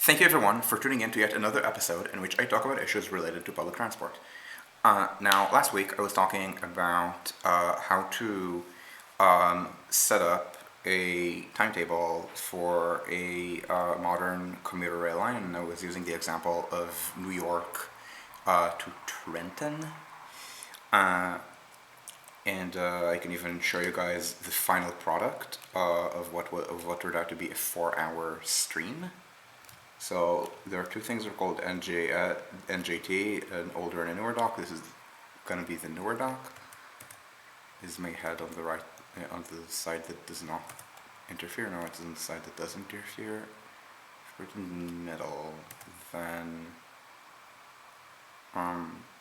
Thank you everyone for tuning in to yet another episode in which I talk about issues related to public transport. Now, last week I was talking about how to set up a timetable for a modern commuter rail line, and I was using the example of New York to Trenton. And I can even show you guys the final product of what turned out to be a 4-hour stream. So there are two things that are called NJT, an older and a newer dock. This is going to be the newer dock. This is my head on the right, on the side that does not interfere. No, it's on the side that does interfere. If we're in the middle, then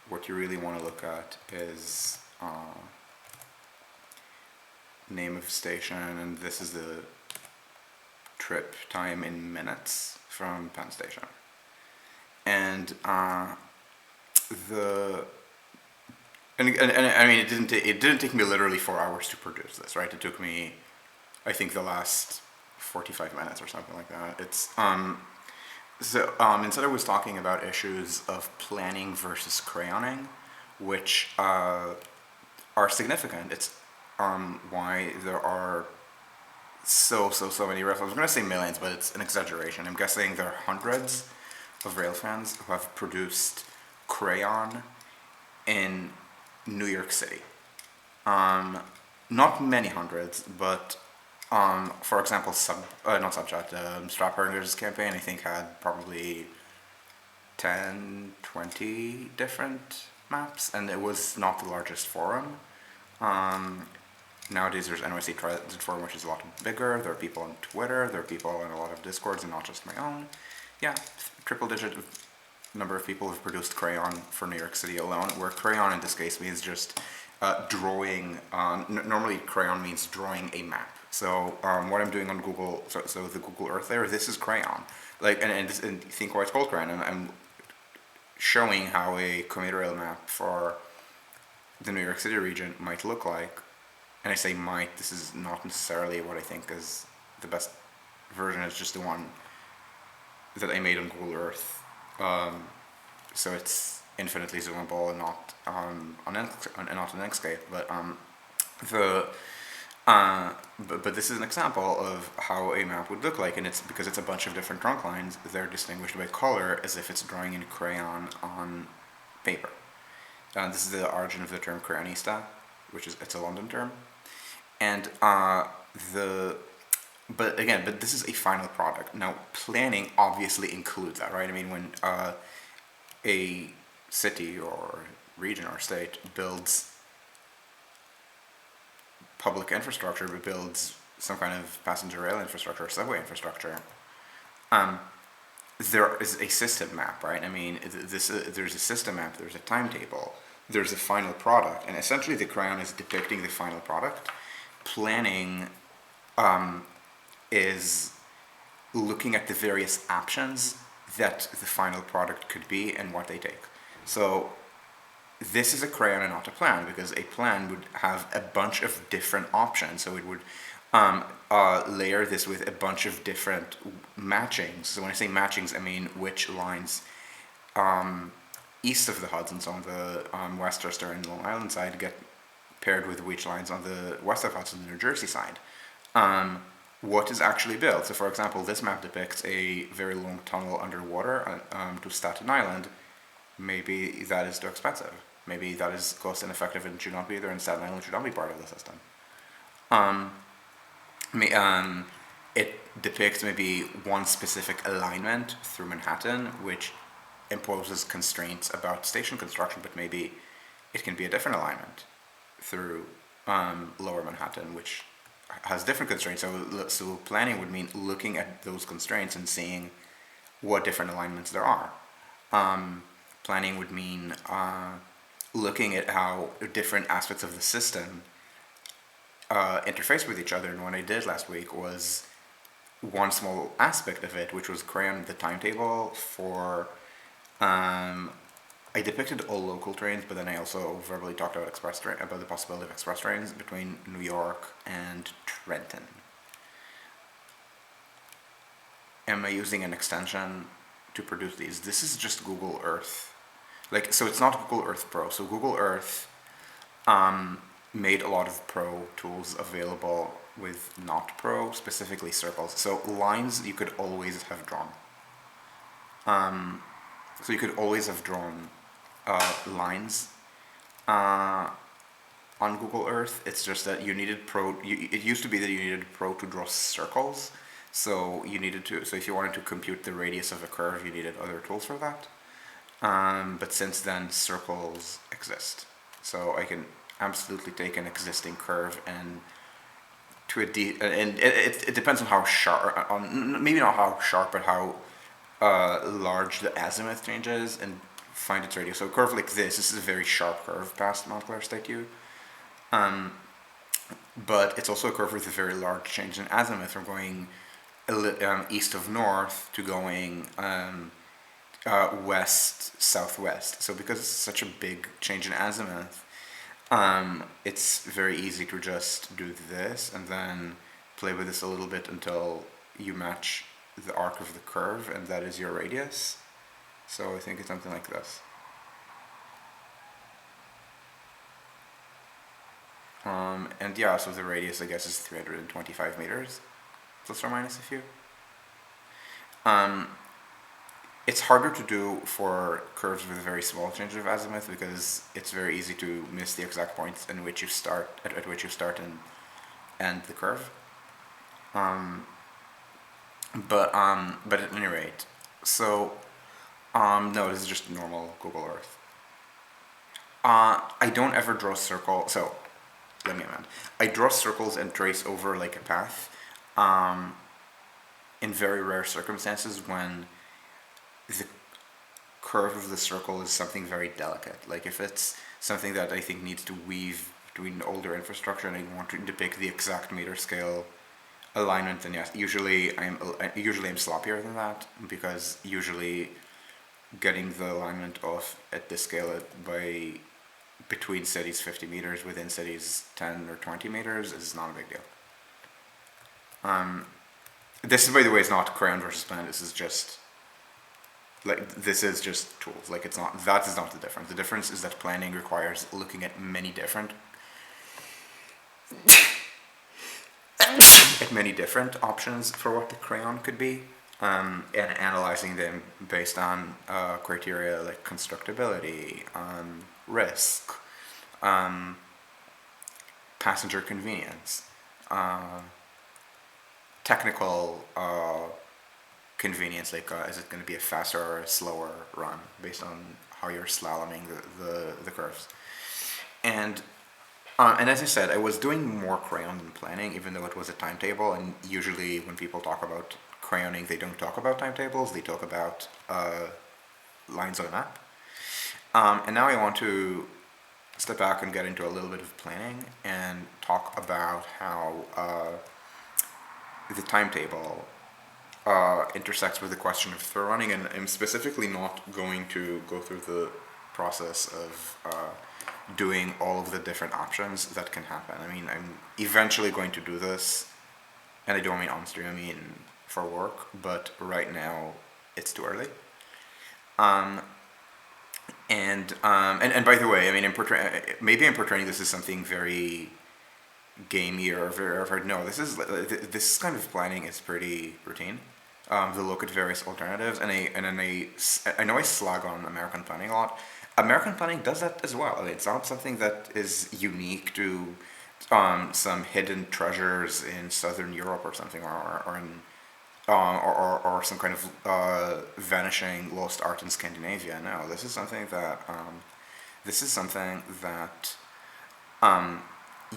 what you really want to look at is name of station, and this is the trip time in minutes from Penn Station. And I mean, it didn't take me literally 4 hours to produce this, right? It took me, I think, the last 45 minutes or something like that. Instead I was talking about issues of planning versus crayoning, which are significant. It's why there are so many railfans. I was going to say millions, but it's an exaggeration. I'm guessing there are hundreds of railfans who have produced crayon in New York City. Not many hundreds, but for example, Strapperger's campaign, I think, had probably 10, 20 different maps, and it was not the largest forum. Nowadays there's NYC Transit Forum, which is a lot bigger. There are people on Twitter, there are people in a lot of Discords, and not just my own. Yeah, triple digit number of people have produced crayon for New York City alone, where crayon in this case means just drawing, normally crayon means drawing a map. So what I'm doing on Google, so the Google Earth there, this is crayon. Like, and think why it's called crayon, and I'm showing how a commuter rail map for the New York City region might look like. And I say might, this is not necessarily what I think is the best version, it's just the one that I made on Google Earth. So it's infinitely zoomable and not on Inkscape, but this is an example of how a map would look like, and it's because it's a bunch of different trunk lines. They're distinguished by color as if it's drawing in crayon on paper. This is the origin of the term crayonista, it's a London term. And but this is a final product. Now, planning obviously includes that, right? I mean, when a city or region or state builds public infrastructure, but builds some kind of passenger rail infrastructure or subway infrastructure, there is a system map, right? I mean, there's a system map, there's a timetable, there's a final product, and essentially the crayon is depicting the final product. Planning is looking at the various options that the final product could be and what they take. So this is a crayon and not a plan, because a plan would have a bunch of different options. So it would layer this with a bunch of different matchings. So when I say matchings, I mean which lines east of the Hudson, so on the Westchester and Long Island side, get paired with which lines on the west of Hudson, the New Jersey side. What is actually built? So for example, this map depicts a very long tunnel underwater to Staten Island. Maybe that is too expensive. Maybe that is cost ineffective and should not be there, and Staten Island should not be part of the system. It depicts maybe one specific alignment through Manhattan, which imposes constraints about station construction, but maybe it can be a different alignment through lower Manhattan, which has different constraints. So planning would mean looking at those constraints and seeing what different alignments there are. Planning would mean looking at how different aspects of the system interface with each other. And what I did last week was one small aspect of it, which was crayon the timetable for I depicted all local trains, but then I also verbally talked about about the possibility of express trains between New York and Trenton. am I using an extension to produce these? This is just Google Earth. Like, so it's not Google Earth Pro. So Google Earth made a lot of Pro tools available with not Pro, specifically circles. So lines you could always have drawn. So you could always have drawn lines on Google Earth. It's just that you needed Pro. It used to be that you needed Pro to draw circles. So you needed to. So if you wanted to compute the radius of a curve, you needed other tools for that. But since then, circles exist. So I can absolutely take an existing curve and and it depends on how sharp, on maybe not how sharp, but how large the azimuth changes, and find its radius. So a curve like this is a very sharp curve past Montclair State U. But it's also a curve with a very large change in azimuth from going east of north to going west southwest. So because it's such a big change in azimuth, it's very easy to just do this and then play with this a little bit until you match the arc of the curve, and that is your radius. So I think it's something like this. And yeah, so the radius, I guess, is 325 meters, plus or minus a few. It's harder to do for curves with a very small change of azimuth because it's very easy to miss the exact points in which you start at which you start and end the curve. But at any rate, so no, this is just normal Google Earth. I don't ever draw circle. So let me amend. I draw circles and trace over like a path. In very rare circumstances when the curve of the circle is something very delicate. Like if it's something that I think needs to weave between older infrastructure and I want to depict the exact meter scale alignment, then yes, usually I'm sloppier than that, because usually getting the alignment off at this scale by between cities 50 meters, within cities 10 or 20 meters is not a big deal. This is, by the way, is not crayon versus pen. This is just tools. Like it's not, that is not the difference. The difference is that planning requires looking at many different options for what the crayon could be, and analyzing them based on criteria like constructability, risk, passenger convenience, technical convenience, like is it going to be a faster or a slower run based on how you're slaloming the curves. And as I said, I was doing more crayon than planning, even though it was a timetable, and usually when people talk about crayoning, they don't talk about timetables, they talk about lines on a map. And now I want to step back and get into a little bit of planning and talk about how the timetable intersects with the question of throw running, and I'm specifically not going to go through the process of doing all of the different options that can happen. I mean, I'm eventually going to do this, and I don't mean on stream, I mean for work, but right now it's too early. And by the way, I mean, maybe I'm portraying this as something very gamey or very, no, this kind of planning is pretty routine. The look at various alternatives, and I know I slag on American planning a lot. American planning does that as well. I mean, it's not something that is unique to some hidden treasures in Southern Europe or something, or in or some kind of vanishing lost art in Scandinavia. No, this is something that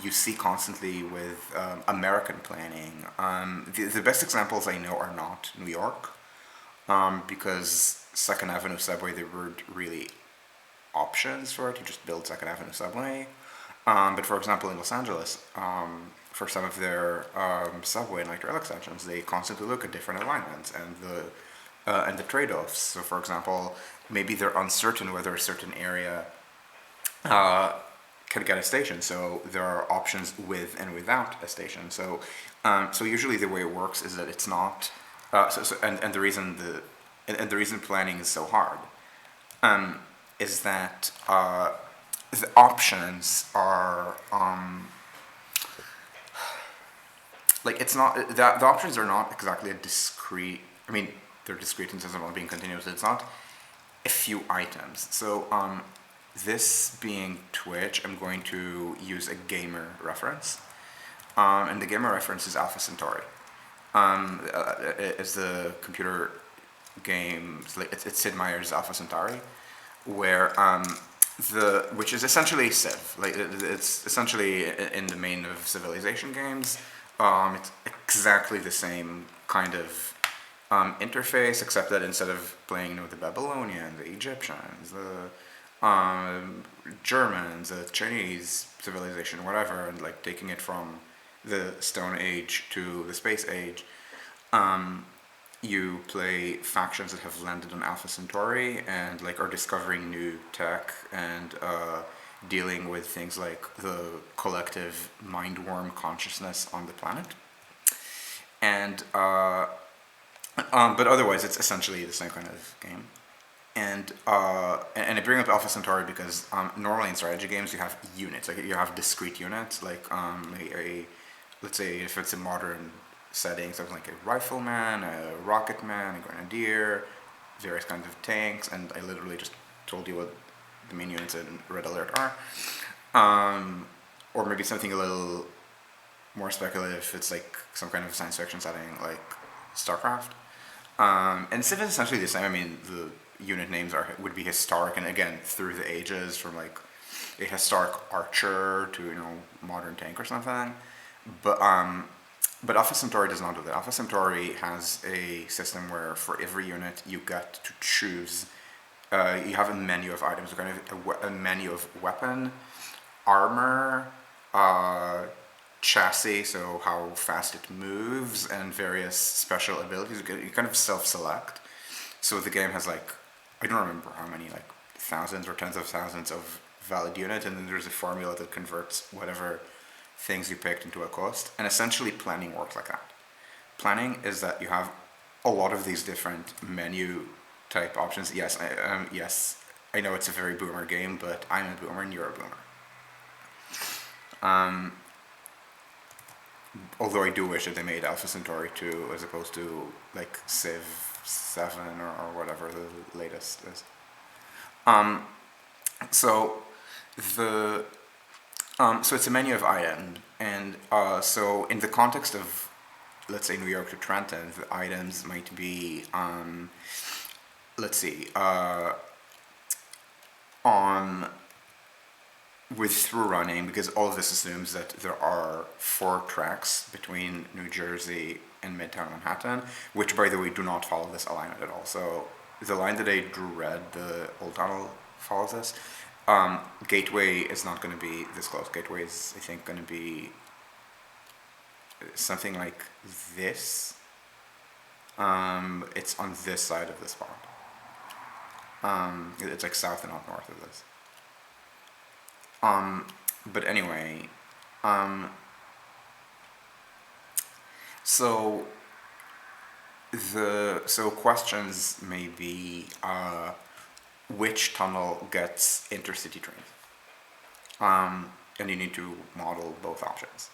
you see constantly with American planning. The best examples I know are not New York, because Second Avenue subway, there weren't really options for it. You just build Second Avenue subway. But for example, in Los Angeles, for some of their subway and light rail extensions, they constantly look at different alignments and the trade-offs. So for example, maybe they're uncertain whether a certain area can get a station, so there are options with and without a station. So usually the way it works is that it's not And the reason and the reason planning is so hard is that the options are like it's not the options are not exactly a discrete. I mean, they're discrete in terms of not being continuous. It's not a few items. So this being Twitch, I'm going to use a gamer reference, and the gamer reference is Alpha Centauri. It's the computer game. It's Sid Meier's Alpha Centauri, where which is essentially Civ. Like it's essentially in the main of Civilization games. It's exactly the same kind of interface, except that instead of playing the Babylonians, the Egyptians, the Germans, the Chinese civilization, whatever, and like taking it from the Stone Age to the Space Age, you play factions that have landed on Alpha Centauri and like are discovering new tech and dealing with things like the collective mind-worm consciousness on the planet. And but otherwise, it's essentially the same kind of game. And I bring up Alpha Centauri because normally in strategy games you have units, like you have discrete units, like let's say if it's a modern setting, something like a rifleman, a rocketman, a grenadier, various kinds of tanks, and I literally just told you what the main units in Red Alert are. Or maybe something a little more speculative, it's like some kind of science fiction setting like StarCraft. And Civ is essentially the same. I mean, the unit names would be historic, and again, through the ages, from like a historic archer to modern tank or something. But Alpha Centauri does not do that. Alpha Centauri has a system where for every unit you get to choose. You have a menu of items, kind of a menu of weapon, armor, chassis, so how fast it moves, and various special abilities. You kind of self-select. So the game has like, I don't remember how many, like thousands or tens of thousands of valid units, and then there's a formula that converts whatever things you picked into a cost. And essentially planning works like that. Planning is that you have a lot of these different menu type options. Yes, I know it's a very boomer game, but I'm a boomer and you're a boomer. Although I do wish that they made Alpha Centauri 2 as opposed to like Civ 7 or whatever the latest is. So it's a menu of items, and so in the context of, let's say, New York to Trenton, the items might be, let's see, with through running, because all of this assumes that there are 4 tracks between New Jersey and Midtown Manhattan, which, by the way, do not follow this alignment at all. So the line that I drew red, the Old Tunnel, follows this. Gateway is not going to be this close. Gateway is, I think, going to be something like this. It's on this side of this pond. It's like south and not north of this. But anyway, so questions may be which tunnel gets intercity trains, and you need to model both options.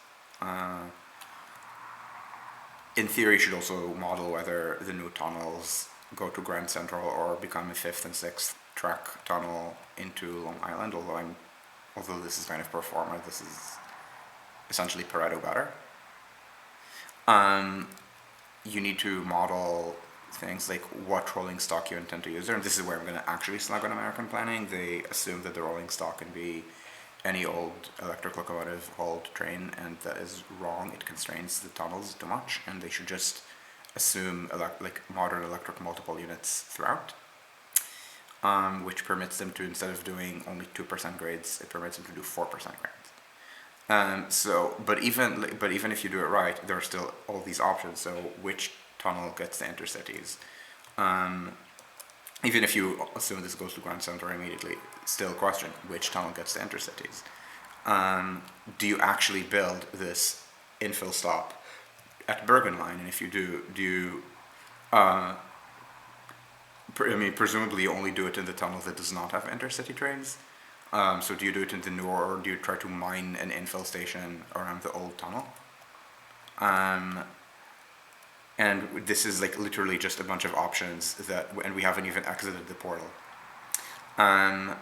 In theory, you should also model whether the new tunnels go to Grand Central or become a 5th and 6th track tunnel into Long Island, although this is kind of pro forma, this is essentially Pareto better. You need to model things like what rolling stock you intend to use there, and this is where I'm going to actually slug on American planning. They assume that the rolling stock can be any old electric locomotive hauled train, and that is wrong. It constrains the tunnels too much, and they should just assume like modern electric multiple units throughout. Which permits them to, instead of doing only 2% grades, it permits them to do 4% grades. But even if you do it right, there are still all these options. So which tunnel gets the intercities? Even if you assume this goes to Grand Central immediately, still question which tunnel gets the intercities. Do you actually build this infill stop at Bergen Line? And if you do you Presumably you only do it in the tunnel that does not have intercity trains. So do you do it in the newer, or do you try to mine an infill station around the old tunnel? And this is like literally just a bunch of options and we haven't even exited the portal. I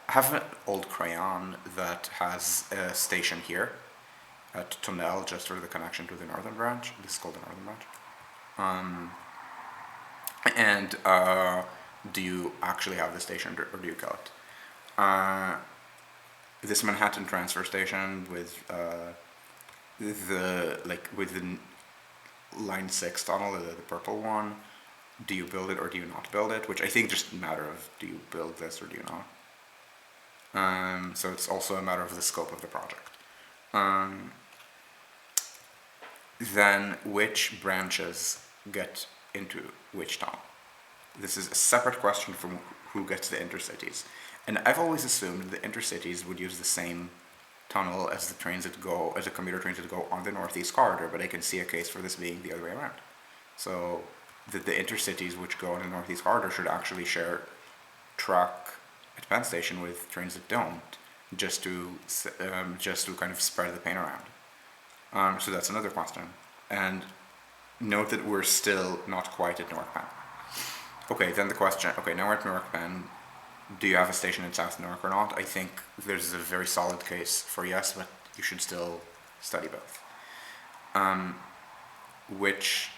have an old crayon that has a station here at Tunnel, just for the connection to the northern branch. This is called the northern branch. Do you actually have the station, or do you kill it? This Manhattan transfer station with the line 6 tunnel, the purple one. Do you build it or do you not build it? Which I think just a matter of, do you build this or do you not? So it's also a matter of the scope of the project. Then which branches get into which tunnel? This is a separate question from who gets the intercities. And I've always assumed the intercities would use the same tunnel as the commuter trains that go on the northeast corridor, but I can see a case for this being the other way around. So that the intercities which go on the northeast corridor should actually share track at Penn Station with trains that don't, just to kind of spread the pain around. So that's another question. And note that we're still not quite at Newark Penn. Okay, then the question, now we're at Newark Penn. Do you have a station in South Newark or not? I think there's a very solid case for yes, but you should still study both. Which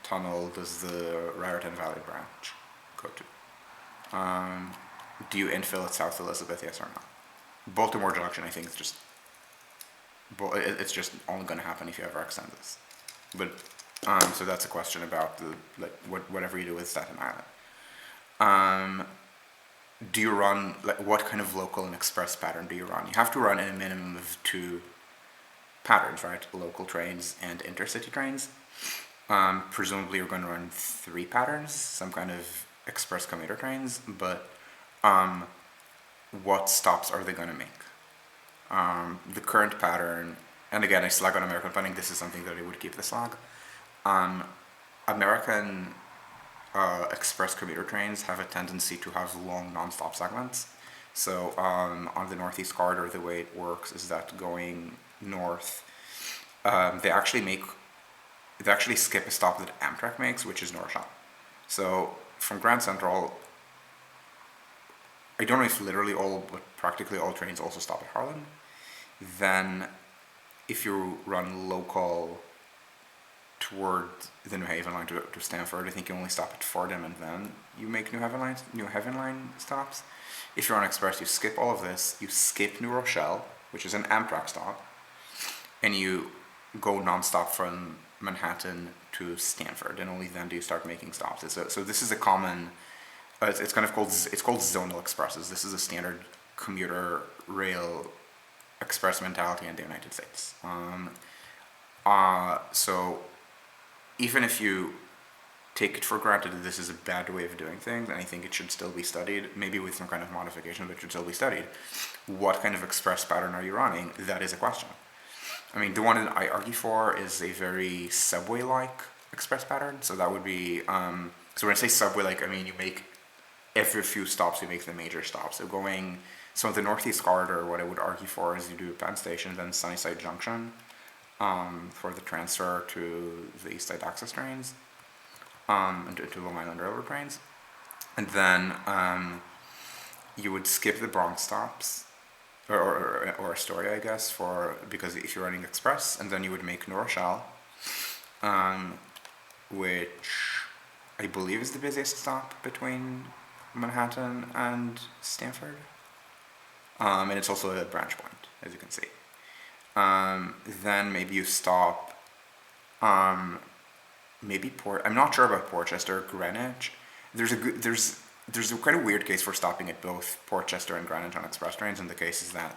tunnel does the Raritan Valley branch go to? Do you infill at South Elizabeth, yes or no? Baltimore Junction, I think, it's just only going to happen if you ever extend this. But so that's a question about whatever you do with Staten Island. Do you run, what kind of local and express pattern do you run? You have to run in a minimum of 2 patterns, right? Local trains and intercity trains. Presumably you're going to run 3 patterns, some kind of express commuter trains, but what stops are they going to make? The current pattern, and again I slag on American funding, this is something that I would keep the slag. American express commuter trains have a tendency to have long non-stop segments. So on the northeast corridor, the way it works is that going north, they actually skip a stop that Amtrak makes, which is North Shore. So from Grand Central, I don't know if literally all, but practically all trains also stop at Harlem. Then if you run local toward the New Haven line to Stamford, I think you only stop at Fordham and then you make New Haven line stops. If you're on Express, you skip all of this, you skip New Rochelle, which is an Amtrak stop, and you go non-stop from Manhattan to Stamford, and only then do you start making stops. So this is a common, it's called zonal expresses. This is a standard commuter rail express mentality in the United States. So even if you take it for granted that this is a bad way of doing things, and I think it should still be studied, maybe with some kind of modification, but it should still be studied. What kind of express pattern are you running? That is a question. I mean, the one that I argue for is a very subway-like express pattern. So that would be, so when I say subway-like, I mean you make every few stops, you make the major stops. So the Northeast Corridor, what I would argue for is you do Penn Station, then Sunnyside Junction, for the transfer to the East Side Access trains, and to Long Island Railroad trains. And then you would skip the Bronx stops, or Astoria, I guess, because if you're running express, and then you would make New Rochelle, which I believe is the busiest stop between Manhattan and Stamford. And it's also a branch point, as you can see. Then maybe you stop, I'm not sure about Portchester, Greenwich. There's a quite a weird case for stopping at both Portchester and Greenwich on express trains, and the case is that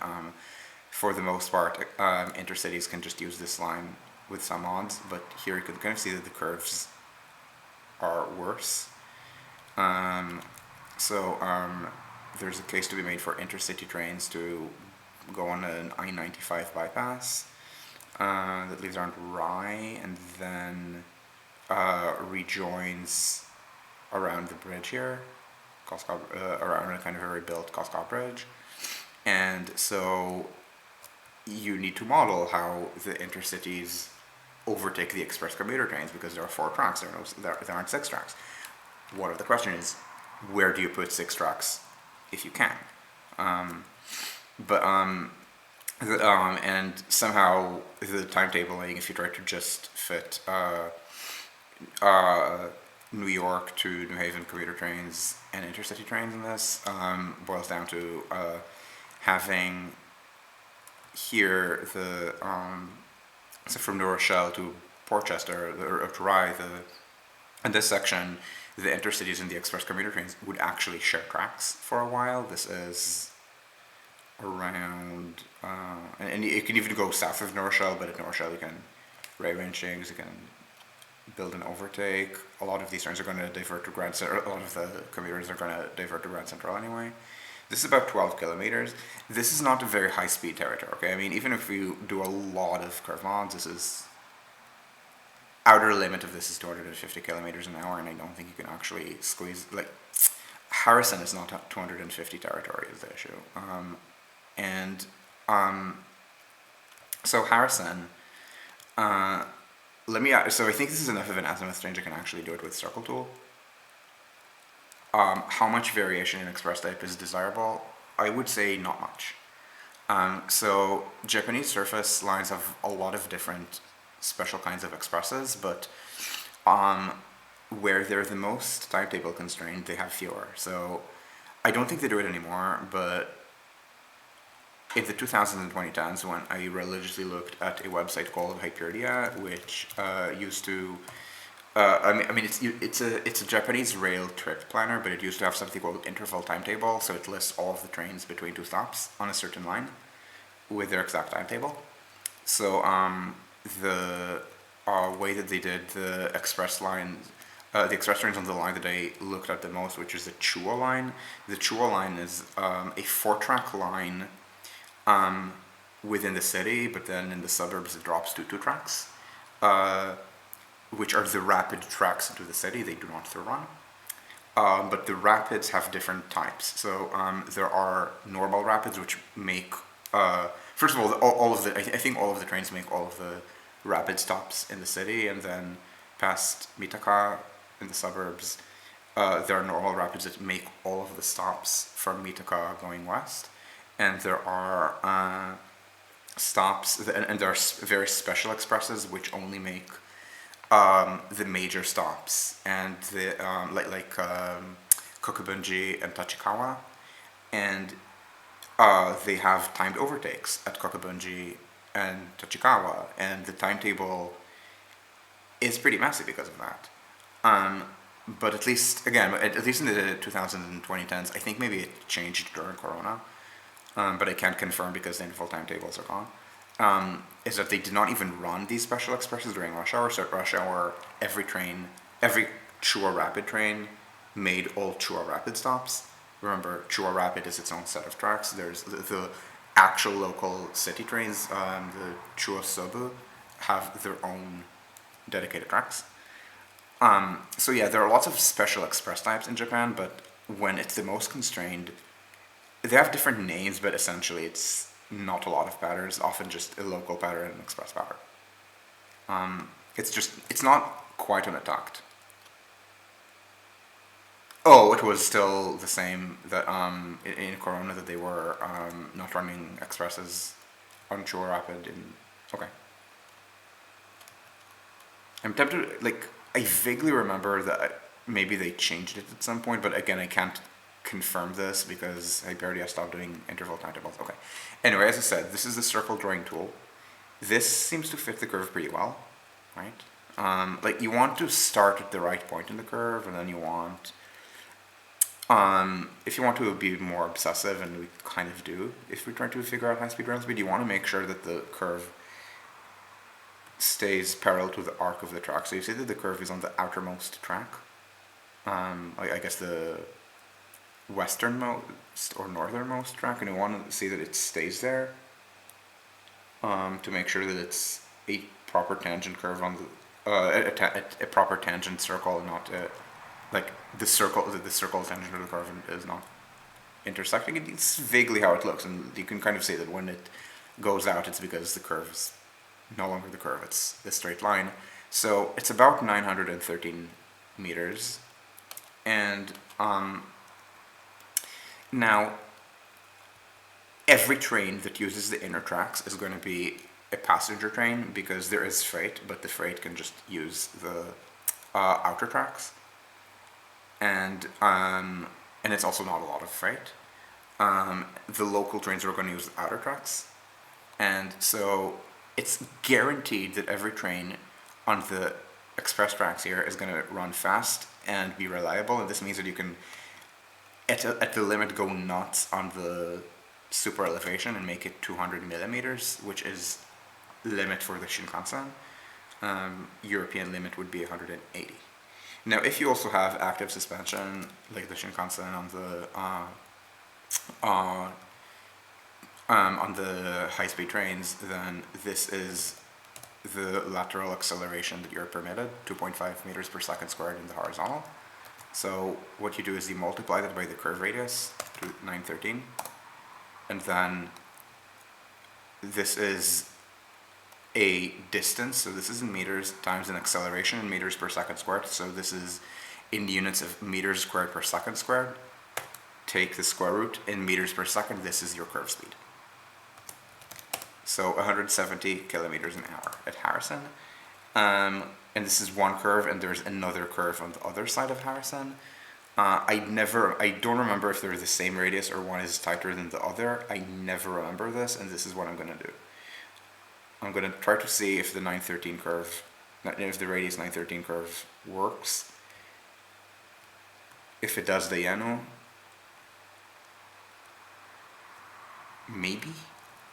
for the most part, intercities can just use this line with some odds, but here you can kind of see that the curves are worse. There's a case to be made for intercity trains to go on an I-95 bypass that leaves around Rye, and then rejoins around the bridge here, around a kind of a rebuilt Coscott Bridge. And so you need to model how the intercities overtake the express commuter trains because there are 4 tracks, there aren't 6 tracks. One of the question is, where do you put 6 tracks if you can? And somehow the timetabling, if you try to just fit New York to New Haven commuter trains and intercity trains in this, boils down to having here so from New Rochelle to Portchester or to Rye, in this section, the intercities and the express commuter trains would actually share tracks for a while. This is around, and you can even go south of New Rochelle, but at New Rochelle you can railway change, you can build an overtake. A lot of these trains are going to divert to Grand Central. A lot of the commuters are going to divert to Grand Central anyway. This is about 12 kilometers. This is not a very high speed territory, okay? I mean, even if you do a lot of curve mods, this is, outer limit of this is 250 kilometers an hour, and I don't think you can actually squeeze, like, Harrison is not 250 territory is the issue. So Harrison, so I think this is enough of an azimuth change I can actually do it with circle tool. How much variation in express type is desirable? I would say not much. So Japanese surface lines have a lot of different special kinds of expresses, but where they're the most timetable constrained, they have fewer. So I don't think they do it anymore, but in the 2000s and 2010s, when I religiously looked at a website called Hyperia, which used to, it's a Japanese rail trip planner, but it used to have something called interval timetable, so it lists all of the trains between 2 stops on a certain line with their exact timetable. So the way that they did the express lines, the express trains on the line that I looked at the most, which is the Chuo line. The Chuo line is a 4-track line within the city, but then in the suburbs it drops to 2 tracks, which are the rapid tracks into the city. They do not through run. But the rapids have different types. So there are normal rapids, which make, first of all of the, I think all of the trains make all of the rapid stops in the city, and then past Mitaka in the suburbs, there are normal rapids that make all of the stops from Mitaka going west. And there are stops, and there are very special expresses which only make the major stops, and the like Kokubunji and Tachikawa, and they have timed overtakes at Kokubunji and Tachikawa, and the timetable is pretty messy because of that. But at least, again, at least in the 2000s and 2010s, I think maybe it changed during Corona, but I can't confirm because the interval timetables are gone. Is that they did not even run these special expresses during rush hour. So at rush hour, every Chuo Rapid train made all Chuo Rapid stops. Remember, Chuo Rapid is its own set of tracks. There's the actual local city trains, the Chuo Sobu, have their own dedicated tracks. So yeah, there are lots of special express types in Japan, but when it's the most constrained, they have different names, but essentially it's not a lot of patterns, often just a local pattern and an express pattern. It's not quite unattacked. Oh, it was still the same that in Corona that they were not running expresses on Chuo Rapid okay. I'm tempted, like, I vaguely remember that maybe they changed it at some point, but again, I can't confirm this because Hyperia stopped doing interval timetables. Okay. Anyway, as I said, this is the circle drawing tool. This seems to fit the curve pretty well, right? Like, you want to start at the right point in the curve, and then you want, if you want to be more obsessive, and we kind of do, if we're trying to figure out high-speed rail speed, you want to make sure that the curve stays parallel to the arc of the track. So you see that the curve is on the outermost track. I guess the westernmost or northernmost track, and you want to see that it stays there to make sure that it's a proper tangent curve on a proper tangent circle, not like the circle tangent of the curve is not intersecting. It's vaguely how it looks, and you can kind of see that when it goes out, it's because the curve is no longer the curve; it's a straight line. So it's about 913 meters, and now every train that uses the inner tracks is going to be a passenger train because there is freight, but the freight can just use the outer tracks, and it's also not a lot of freight. The local trains are going to use the outer tracks, and so it's guaranteed that every train on the express tracks here is going to run fast and be reliable, and this means that you can, at the limit, go nuts on the super elevation and make it 200 millimeters, which is limit for the Shinkansen. European limit would be 180. Now, if you also have active suspension, like the Shinkansen on the high-speed trains, then this is the lateral acceleration that you're permitted, 2.5 meters per second squared in the horizontal. So what you do is you multiply that by the curve radius to 913, and then this is a distance, so this is in meters, times an acceleration in meters per second squared, so this is in units of meters squared per second squared. Take the square root in meters per second, this is your curve speed. So 170 kilometers an hour at Harrison. And this is one curve, and there's another curve on the other side of Harrison. I don't remember if they're the same radius or one is tighter than the other. I never remember this, and this is what I'm going to do. I'm going to try to see if the 913 curve, if the radius 913 curve works. If it does, the Yano, maybe.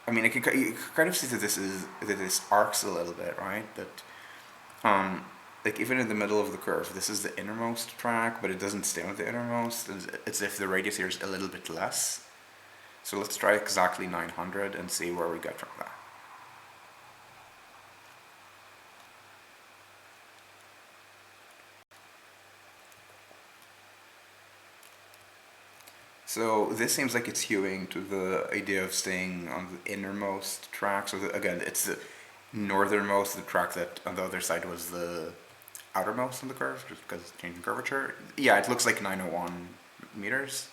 I mean, you can kind of see that this arcs a little bit, right? That like even in the middle of the curve, this is the innermost track, but it doesn't stay on the innermost. It's if the radius here is a little bit less. So let's try exactly 900 and see where we get from that. So this seems like it's hewing to the idea of staying on the innermost track. So again, it's the northernmost, the track that on the other side was the outermost on the curve, just because it's changing curvature. Yeah, it looks like 901 meters.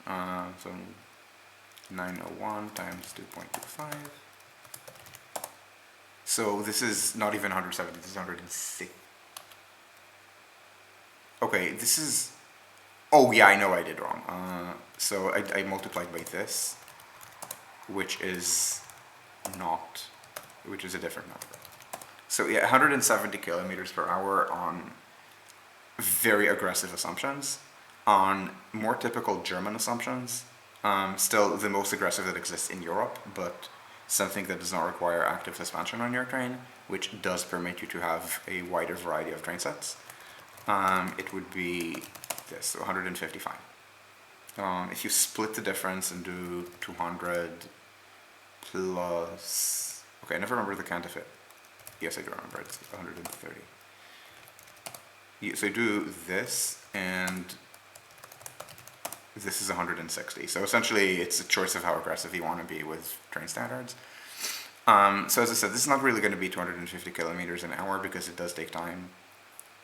So 901 times 2.25. So this is not even 170, this is 106. Okay, this is... Oh yeah, I know I did wrong. So I multiplied by this, which is a different number. So yeah, 170 kilometers per hour on very aggressive assumptions. On more typical German assumptions, still the most aggressive that exists in Europe, but something that does not require active suspension on your train, which does permit you to have a wider variety of train sets. It would be this, so 155. If you split the difference and do 200 plus... Okay, I never remember the count of it. Yes, I do remember, it's 130. So you do this, and this is 160. So essentially, it's a choice of how aggressive you want to be with train standards. So as I said, this is not really going to be 250 kilometers an hour because it does take time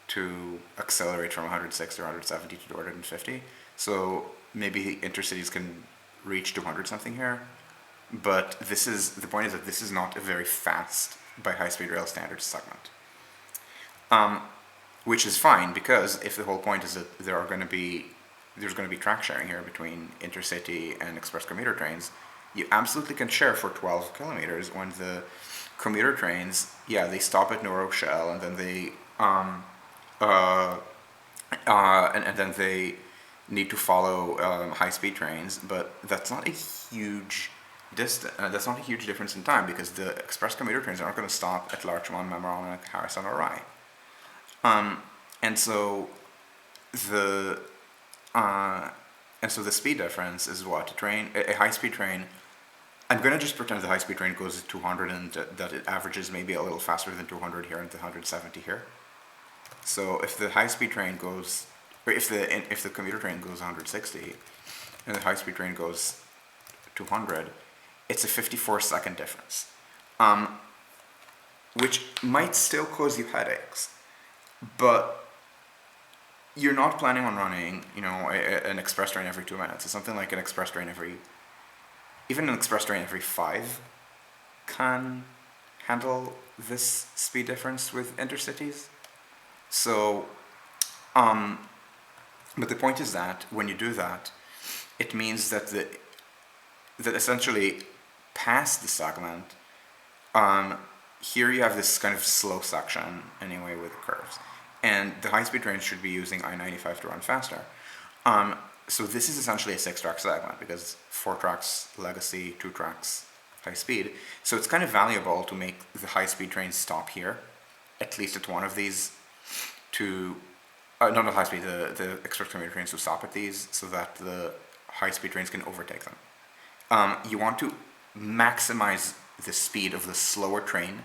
to accelerate from 160 to 170 to 250. So maybe intercities can reach 200 something here. But the point is that this is not a very fast by high-speed rail standards segment. Which is fine, because if the whole point is that there's going to be track sharing here between intercity and express commuter trains, you absolutely can share for 12 kilometers when the commuter trains, yeah, they stop at New Rochelle, and then they and then they need to follow high-speed trains, but that's not a huge that's not a huge difference in time, because the express commuter trains aren't going to stop at Larchmont, Mamaroneck, Harrison, or Rye. And so the speed difference is what a high-speed train I'm going to just pretend the high-speed train goes at 200 and that it averages maybe a little faster than 200 here and 170 here. So if the high-speed train goes, or if the commuter train goes 160 and the high-speed train goes 200, it's a 54-second difference, which might still cause you headaches, but you're not planning on running, an express train every 2 minutes. It's something like an express train even an express train every 5 can handle this speed difference with intercities. So, but the point is that when you do that, it means that that essentially past the segment, here you have this kind of slow section anyway with curves, and the high-speed trains should be using I-95 to run faster. So this is essentially a 6-track segment because 4 tracks legacy, 2 tracks high speed. So it's kind of valuable to make the high-speed trains stop here, at least at one of these, not the high speed, the express commuter trains to stop at these so that the high-speed trains can overtake them. You want to maximize the speed of the slower train.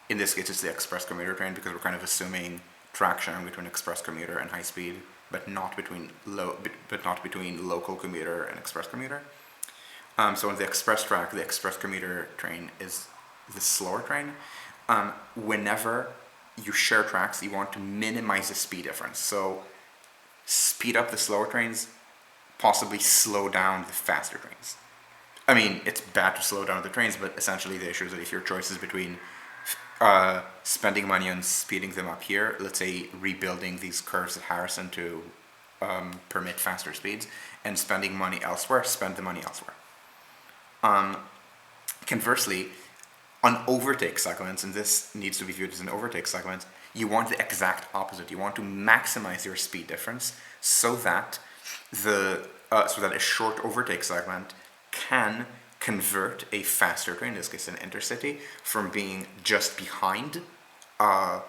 In this case, it's the express commuter train because we're kind of assuming traction between express commuter and high speed, but not between local commuter and express commuter. So on the express track, the express commuter train is the slower train. Whenever you share tracks, you want to minimize the speed difference. So speed up the slower trains, possibly slow down the faster trains. I mean, it's bad to slow down the trains, but essentially the issue is that if your choice is between spending money on speeding them up here, let's say rebuilding these curves at Harrison to permit faster speeds, and spending money elsewhere, spend the money elsewhere. Conversely, on overtake segments, and this needs to be viewed as an overtake segment, you want the exact opposite. You want to maximize your speed difference so that a short overtake segment can convert a faster train, in this case an intercity, from being just behind a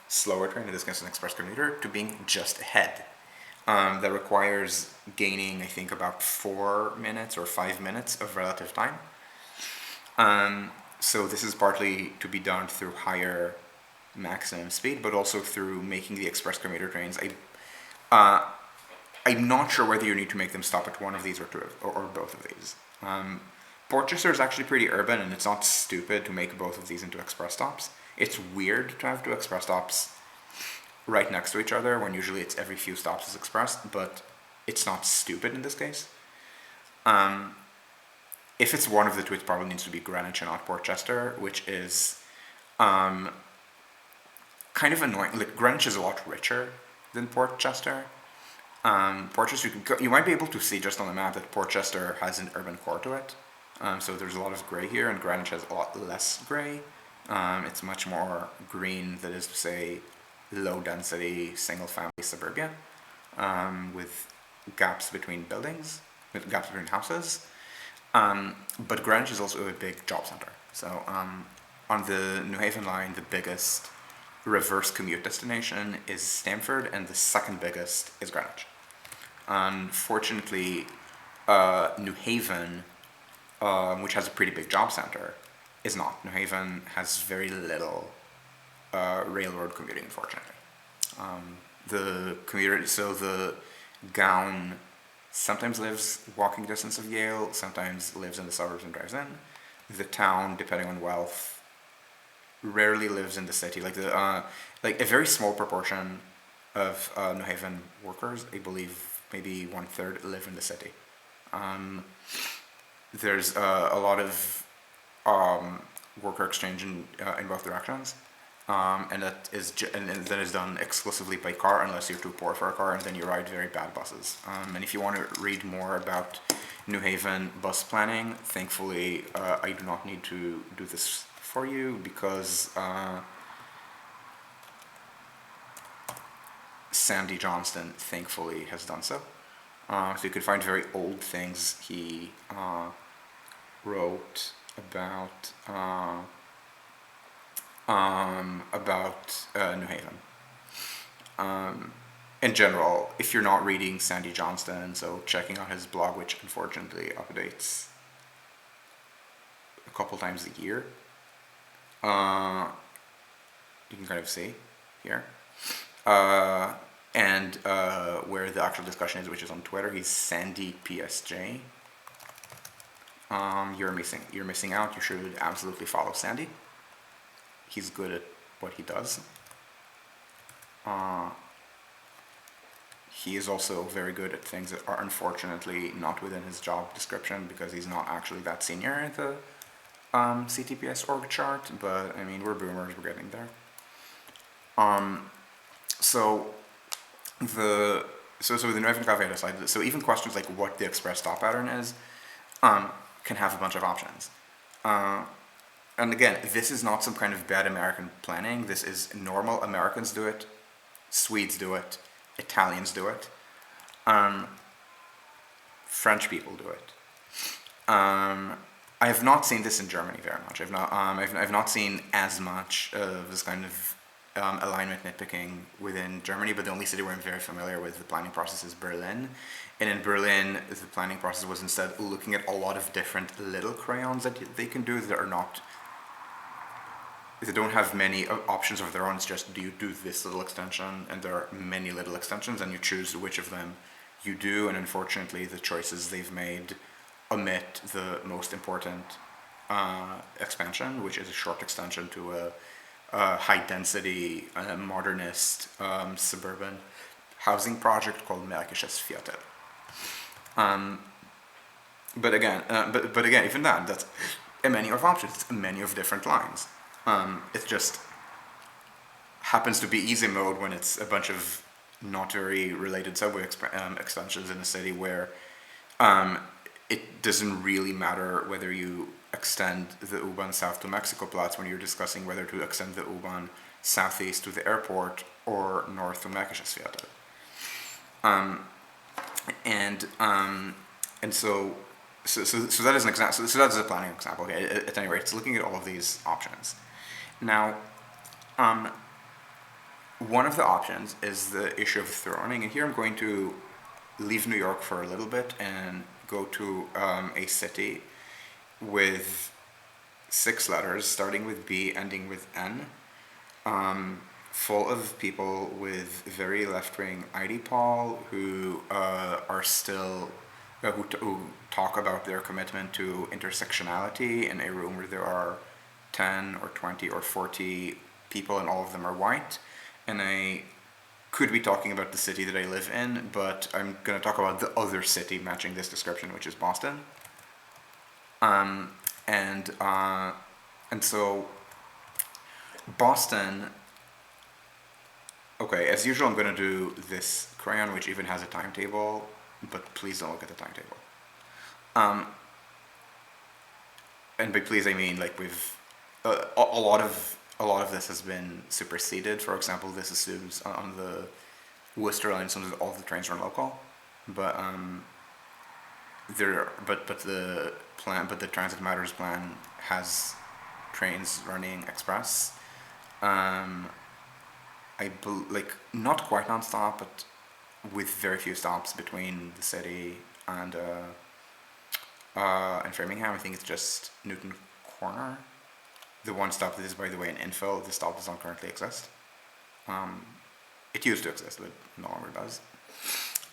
slower train, in this case an express commuter, to being just ahead. That requires gaining, I think, about 4 minutes or 5 minutes of relative time. So this is partly to be done through higher maximum speed, but also through making the express commuter trains. I'm not sure whether you need to make them stop at one of these or both of these. Portchester is actually pretty urban, and it's not stupid to make both of these into express stops. It's weird to have 2 express stops right next to each other when usually it's every few stops is expressed, but it's not stupid in this case. If it's one of the 2, it probably needs to be Greenwich and not Portchester, which is kind of annoying. Like, Greenwich is a lot richer than Portchester. Portchester, you might be able to see just on the map that Portchester has an urban core to it. So there's a lot of gray here, and Greenwich has a lot less gray. It's much more green, that is to say, low density, single family suburbia, with gaps between buildings, with gaps between houses. But Greenwich is also a big job center. So on the New Haven line, the biggest reverse commute destination is Stamford, and the second biggest is Greenwich. Unfortunately, New Haven, which has a pretty big job center, is not. New Haven has very little railroad commuting, unfortunately. The gown sometimes lives walking distance of Yale, sometimes lives in the suburbs and drives in. The town, depending on wealth, rarely lives in the city. Like a very small proportion of New Haven workers, I believe maybe 1/3, live in the city. There's a lot of worker exchange in both directions, and that is done exclusively by car, unless you're too poor for a car, and then you ride very bad buses. And if you want to read more about New Haven bus planning, thankfully I do not need to do this for you, because Sandy Johnston thankfully has done so. So you could find very old things he wrote about New Haven. In general, if you're not reading Sandy Johnston, so checking out his blog, which unfortunately updates a couple times a year. You can kind of see here. And where the actual discussion is, which is on Twitter, he's Sandy PSJ. You're missing out. You should absolutely follow Sandy. He's good at what he does. He is also very good at things that are unfortunately not within his job description because he's not actually that senior at the CTPS org chart. But I mean, we're boomers. We're getting there. So with the Nuevin Caveira side, so even questions like what the express stop pattern is, can have a bunch of options. And again, this is not some kind of bad American planning. This is normal. Americans do it, Swedes do it, Italians do it, French people do it. I have not seen this in Germany very much. I've not seen as much of this kind of alignment nitpicking within Germany, but the only city where I'm very familiar with the planning process is Berlin. And in Berlin, the planning process was instead looking at a lot of different little crayons that they can do that are not, they don't have many options of their own. It's just, do you do this little extension? And there are many little extensions, and you choose which of them you do. And unfortunately, the choices they've made omit the most important expansion, which is a short extension to a high-density, modernist, suburban housing project called Märkisches Viertel. But again, even that's a menu of options. It's a menu of different lines. It just happens to be easy mode when it's a bunch of not very related subway extensions in a city where it doesn't really matter whether you extend the U-Bahn south to Mexico Platz when you're discussing whether to extend the U-Bahn southeast to the airport or north to Märkisches Viertel. And so that is an example. So that is a planning example. Okay, at any rate, it's looking at all of these options. Now, one of the options is the issue of throning, and here I'm going to leave New York for a little bit and go to a city with 6 letters, starting with B, ending with N, full of people with very left-wing ID pol who are still who talk about their commitment to intersectionality in a room where there are 10 or 20 or 40 people and all of them are white. And I could be talking about the city that I live in, but I'm going to talk about the other city matching this description, which is Boston. And so Boston, okay, as usual I'm going to do this crayon, which even has a timetable, but please don't look at the timetable. And by please I mean like we've a lot of this has been superseded. For example, this assumes on the Worcester line, some of all the trains run local, but the Transit Matters plan has trains running express. Like not quite non-stop, but with very few stops between the city and Framingham. I think it's just Newton Corner. The one stop that is, by the way, an infill. The stop does not currently exist. It used to exist, but no longer does.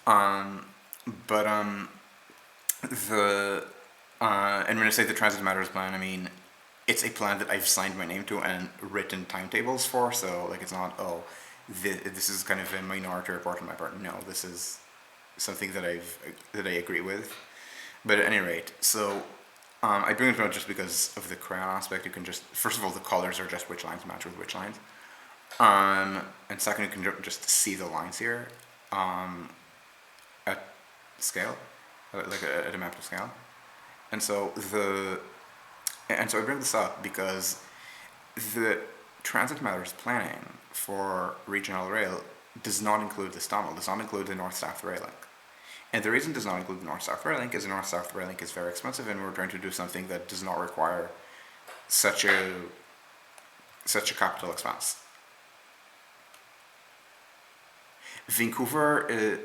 And when I say the Transit Matters plan, I mean it's a plan that I've signed my name to and written timetables for. So like it's not this is kind of a minority report on my part. No, this is something that I agree with. But at any rate, so I bring it up just because of the crayon aspect. You can just, first of all, the colors are just which lines match with which lines. And second, you can just see the lines here at scale, like at a map to scale. And so I bring this up because the Transit Matters planning for regional rail does not include this tunnel, does not include the north-south rail link. And the reason it does not include the north-south rail link is the north-south rail link is very expensive, and we're trying to do something that does not require such a capital expense. Vancouver,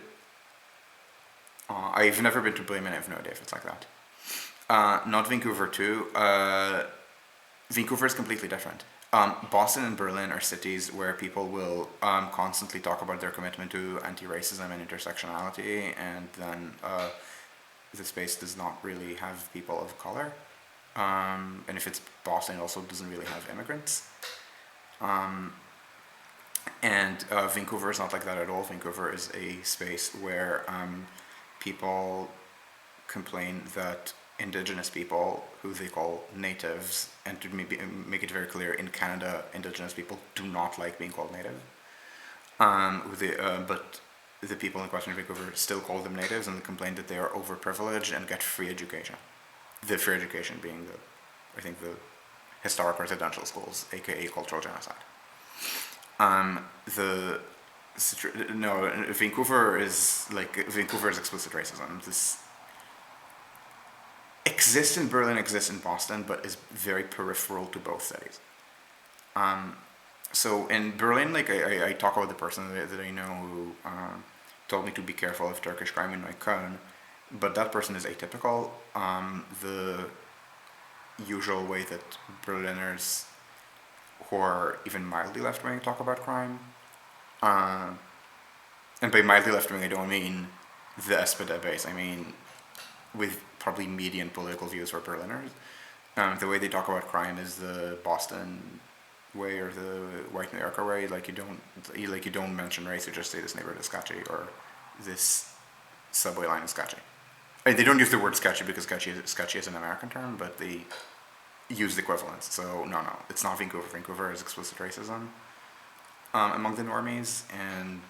I've never been to Bremen, I have no idea if it's like that. Not Vancouver too. Vancouver is completely different. Boston and Berlin are cities where people will constantly talk about their commitment to anti-racism and intersectionality, and then the space does not really have people of color. And if it's Boston, it also doesn't really have immigrants. And Vancouver is not like that at all. Vancouver is a space where people complain that Indigenous people, who they call natives, and to make it very clear, in Canada, Indigenous people do not like being called native. But the people in question in Vancouver still call them natives, and they complain that they are overprivileged and get free education. The free education being the historic residential schools, aka cultural genocide. Vancouver is explicit racism. This exists in Berlin, exists in Boston, but is very peripheral to both cities. So in Berlin, I talk about the person that I know who told me to be careful of Turkish crime in Neukölln, but that person is atypical. The usual way that Berliners who are even mildly left-wing talk about crime, and by mildly left-wing I don't mean the SPD base, I mean with probably median political views for Berliners. The way they talk about crime is the Boston way or the white New Yorker way. You don't mention race. You just say this neighborhood is sketchy or this subway line is sketchy. They don't use the word sketchy because sketchy is an American term, but they use the equivalence. So no, it's not Vancouver. Vancouver is explicit racism among the normies, and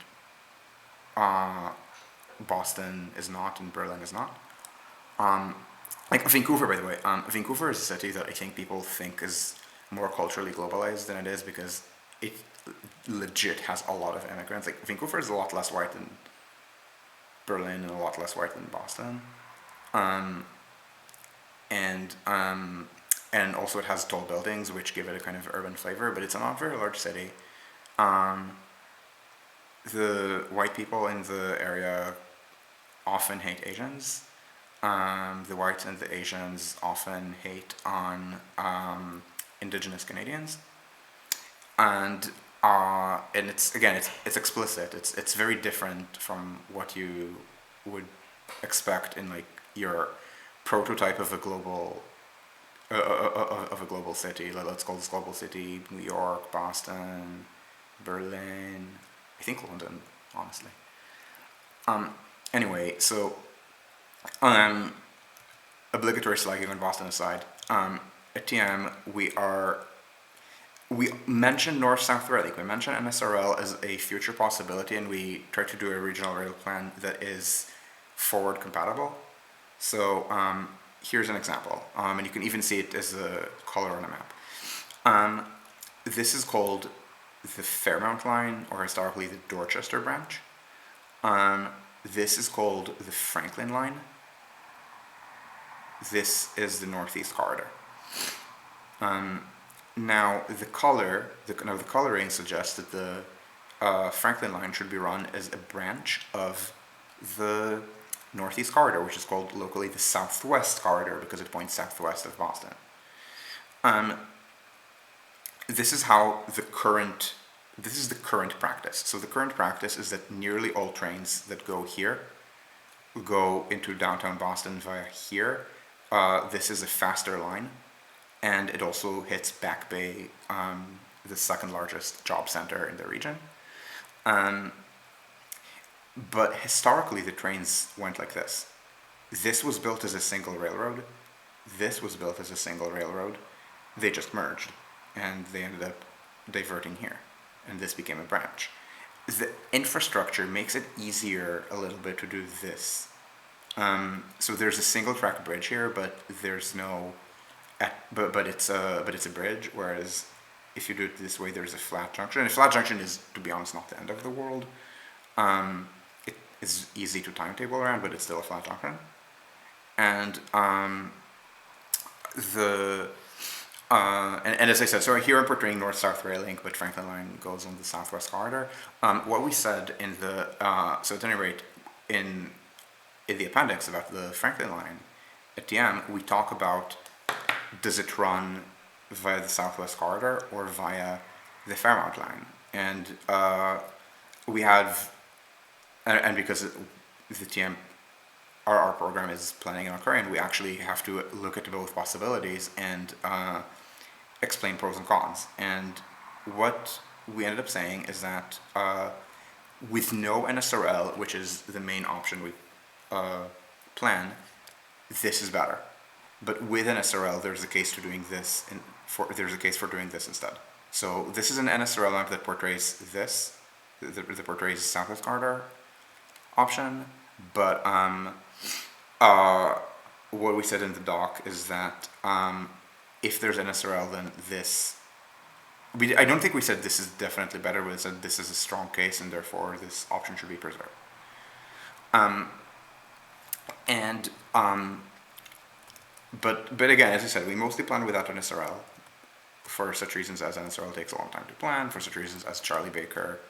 Boston is not, and Berlin is not. Vancouver, by the way, Vancouver is a city that I think people think is more culturally globalized than it is because it legit has a lot of immigrants. Vancouver is a lot less white than Berlin and a lot less white than Boston. And also it has tall buildings which give it a kind of urban flavor, but it's a not very large city. The white people in the area often hate Asians. The whites and the Asians often hate on Indigenous Canadians, and it's explicit. It's very different from what you would expect in your prototype of a global city. Let's call this global city New York, Boston, Berlin. I think London, honestly. Anyway, so. Obligatory slagging on Boston aside, at TM we mentioned North-South Rail Link. We mentioned NSRL as a future possibility, and we tried to do a regional rail plan that is forward compatible. So here's an example, and you can even see it as a color on a map. This is called the Fairmount Line, or historically the Dorchester branch. This is called the Franklin Line. This is the Northeast Corridor. Now, the coloring suggests that the Franklin Line should be run as a branch of the Northeast Corridor, which is called locally the Southwest Corridor because it points southwest of Boston. This is the current practice. So the current practice is that nearly all trains that go here go into downtown Boston via here. This is a faster line, and it also hits Back Bay, the second largest job center in the region. But historically, the trains went like this. This was built as a single railroad. This was built as a single railroad. They just merged, and they ended up diverting here, and this became a branch. The infrastructure makes it easier a little bit to do this. So there's a single track bridge here, but there's no, but it's a bridge. Whereas if you do it this way, there's a flat junction. And a flat junction is, to be honest, not the end of the world. It is easy to timetable around, but it's still a flat junction. And and as I said, so here I'm portraying North-South Rail Link, but Franklin Line goes on the Southwest Corridor. What we said in the so at any rate in the appendix about the Franklin Line at TM, we talk about, does it run via the Southwest Corridor or via the Fairmount line? And we have, and because the TM, our program is planning on occurring, we actually have to look at both possibilities and explain pros and cons. And what we ended up saying is that with no NSRL, which is the main option we plan, this is better. But with NSRL, there's a case for doing this. There's a case for doing this instead. So this is an NSRL map that portrays this, that portrays Southwest Corridor option. But what we said in the doc is that if there's NSRL, then this. I don't think we said this is definitely better, but we said this is a strong case, and therefore this option should be preserved. But again, as I said, we mostly plan without NSRL for such reasons as NSRL takes a long time to plan, for such reasons as Charlie Baker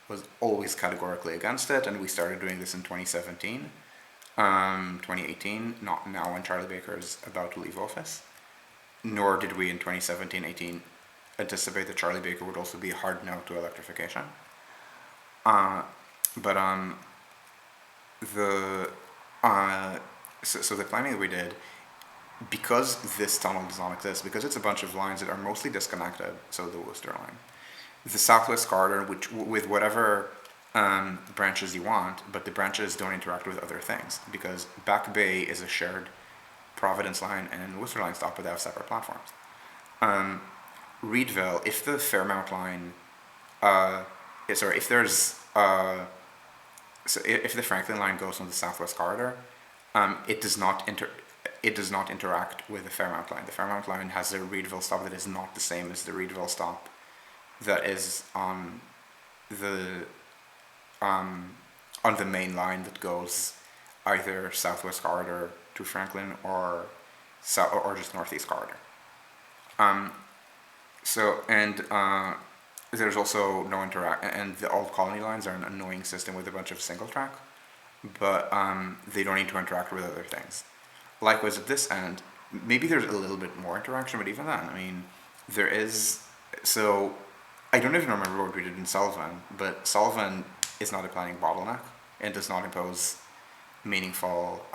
was always categorically against it, and we started doing this in 2017, 2018, not now when Charlie Baker is about to leave office, nor did we in 2017-18 anticipate that Charlie Baker would also be a hard no to electrification. So the planning that we did, because this tunnel does not exist, because it's a bunch of lines that are mostly disconnected, so the Worcester line, the Southwest Corridor, which with whatever branches you want, but the branches don't interact with other things, because Back Bay is a shared Providence line and Worcester line stop, but they have separate platforms. Reedville, if the Fairmount line, if the Franklin line goes on the Southwest Corridor, it does not interact with the Fairmount line. The Fairmount line has a Reedville stop that is not the same as the Reedville stop that is on the main line that goes either Southwest Corridor to Franklin or just Northeast Corridor. There's also no and the old colony lines are an annoying system with a bunch of single track, but they don't need to interact with other things. Likewise at this end, maybe there's a little bit more interaction, but even then, I mean, there is, so I don't even remember what we did in Sullivan, but Sullivan is not a planning bottleneck and does not impose meaningful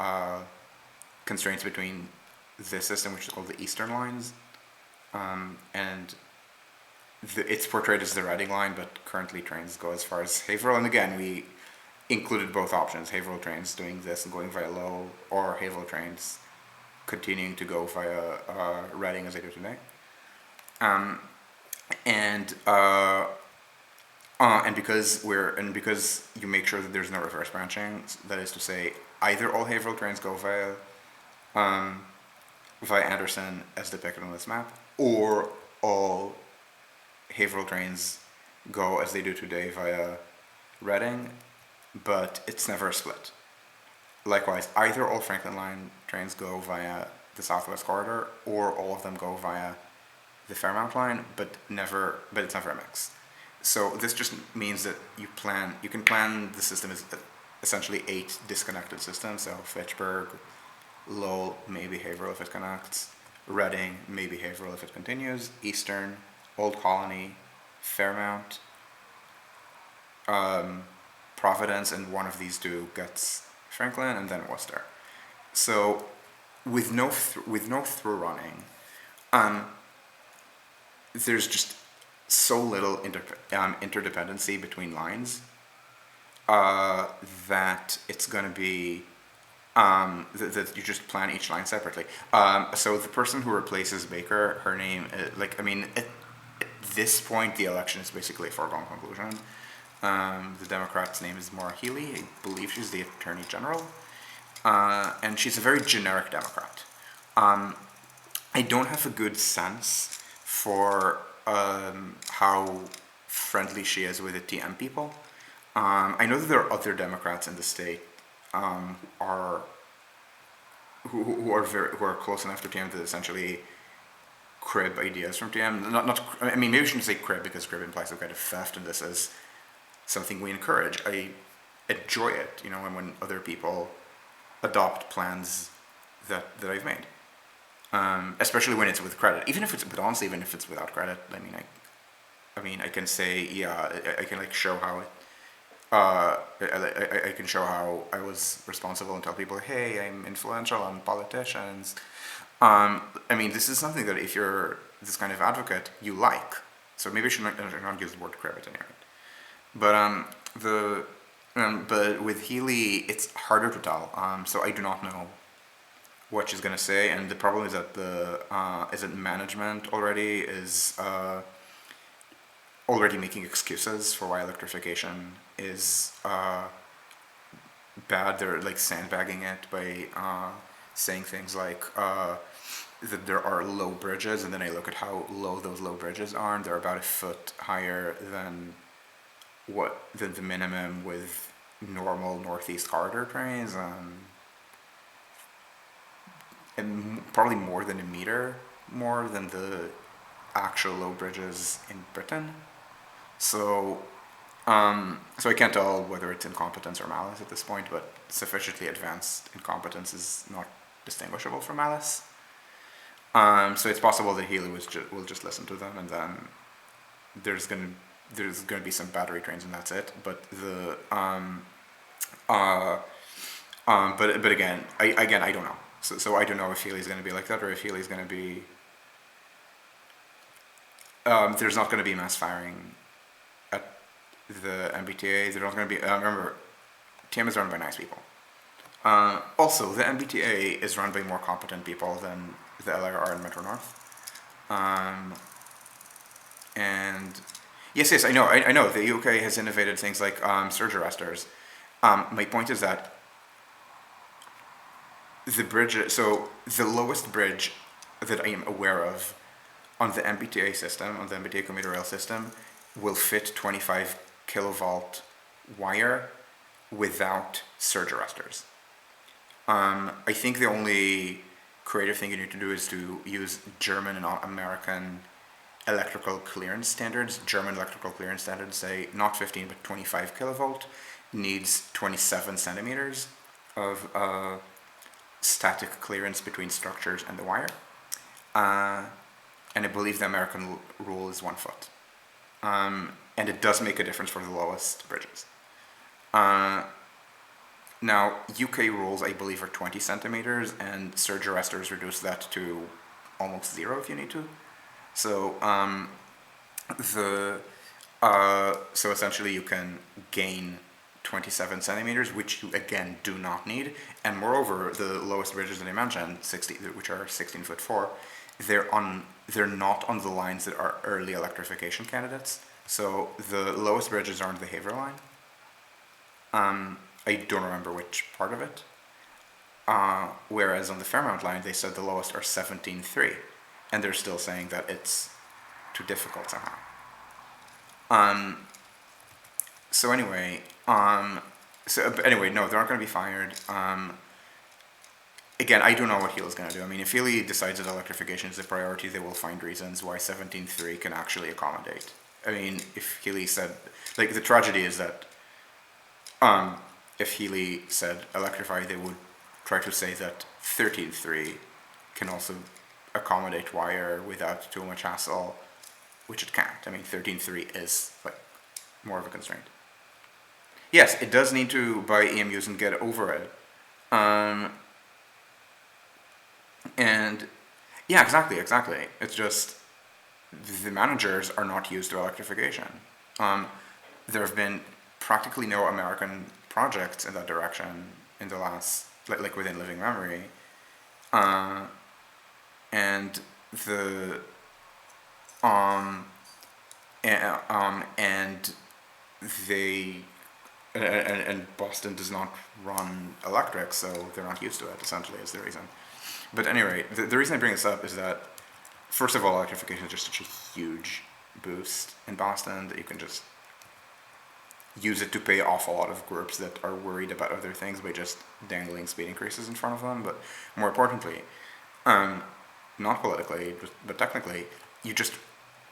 constraints between this system, which is called the Eastern lines, and it's portrayed as the Reading line, but currently trains go as far as Haverhill. And again, we included both options: Haverhill trains doing this and going via Lowell, or Haverhill trains continuing to go via Reading as they do today. Because you make sure that there's no reverse branching, that is to say, either all Haverhill trains go via Anderson as depicted on this map, or all Haverhill trains go as they do today via Reading, but it's never a split. Likewise, either all Franklin line trains go via the Southwest Corridor, or all of them go via the Fairmount line, but it's never a mix. So this just means that you can plan the system as essentially 8 disconnected systems. So Fitchburg, Lowell, maybe Haverhill if it connects, Reading, maybe Haverhill if it continues, Eastern, Old Colony, Fairmount, Providence, and one of these two gets Franklin, and then Worcester. So with no through running, there's just so little interdependency between lines that it's going to be that you just plan each line separately. So the person who replaces Baker, her name, at this point, the election is basically a foregone conclusion. The Democrat's name is Maura Healey. I believe she's the Attorney General. And she's a very generic Democrat. I don't have a good sense for how friendly she is with the TM people. I know that there are other Democrats in the state who are close enough to TM to essentially crib ideas from TM. Maybe we shouldn't say crib, because crib implies some kind of theft, and this is something we encourage. I enjoy it, when other people adopt plans that I've made. Especially when it's with credit. But honestly, even if it's without credit, I mean, I can say, yeah, I can like show how it. I can show how I was responsible and tell people, hey, I'm influential on politicians. I mean, this is something that if you're this kind of advocate, you like. So maybe I should not use the word credit anyway. But but with Healy, it's harder to tell. So I do not know what she's gonna say, and the problem is that management already is already making excuses for why electrification is bad. They're like sandbagging it by saying things like that there are low bridges, and then I look at how low those low bridges are, and they're about a foot higher than the minimum with normal Northeast Corridor trains, and probably more than a meter more than the actual low bridges in Britain. So so I can't tell whether it's incompetence or malice at this point, but sufficiently advanced incompetence is not distinguishable from malice. So it's possible that Healy will just listen to them, and then there's gonna be some battery trains, and that's it. But but again, I don't know. So I don't know if Healy's gonna be like that, or if Healy's gonna be. There's not going to be mass firing at the MBTA. There's not going to be. Remember, TM is run by nice people. Also, the MBTA is run by more competent people than the LIR and Metro North. And yes, I know. I know the UK has innovated things like surge arresters. My point is that the bridge. So the lowest bridge that I am aware of on the MBTA system, on the MBTA commuter rail system, will fit 25 kilovolt wire without surge arresters. I think the only creative thing you need to do is to use German and American electrical clearance standards. German electrical clearance standards say not 15 but 25 kilovolt needs 27 centimeters of static clearance between structures and the wire. And I believe the American rule is 1 foot. And it does make a difference for the lowest bridges. Now, UK rules, I believe, are 20 centimeters, and surge arresters reduce that to almost 0 if you need to. So, so essentially you can gain 27 centimeters, which you again do not need. And moreover, the lowest bridges that I mentioned, which are 16'4", they're not on the lines that are early electrification candidates. So the lowest bridges are on the Haver line. I don't remember which part of it. Whereas on the Fairmount line, they said the lowest are 17.3, and they're still saying that it's too difficult somehow. So anyway, no, they're not going to be fired. Again, I don't know what Healy's going to do. I mean, if Healy decides that electrification is a priority, they will find reasons why 17.3 can actually accommodate. I mean, if Healy said, like, the tragedy is that if Healy said electrify, they would try to say that 13.3 can also accommodate wire without too much hassle, which it can't. I mean, 13.3 is, like, more of a constraint. Yes, it does need to buy EMUs and get over it. And yeah, exactly. It's just the managers are not used to electrification. There have been practically no American projects in that direction in the last, like within living memory, and the and they and Boston does not run electric, so they're not used to it. Essentially, is the reason. But anyway, the reason I bring this up is that, first of all, electrification is just such a huge boost in Boston that you can just use it to pay off a lot of groups that are worried about other things by just dangling speed increases in front of them. But more importantly, not politically, but technically, you just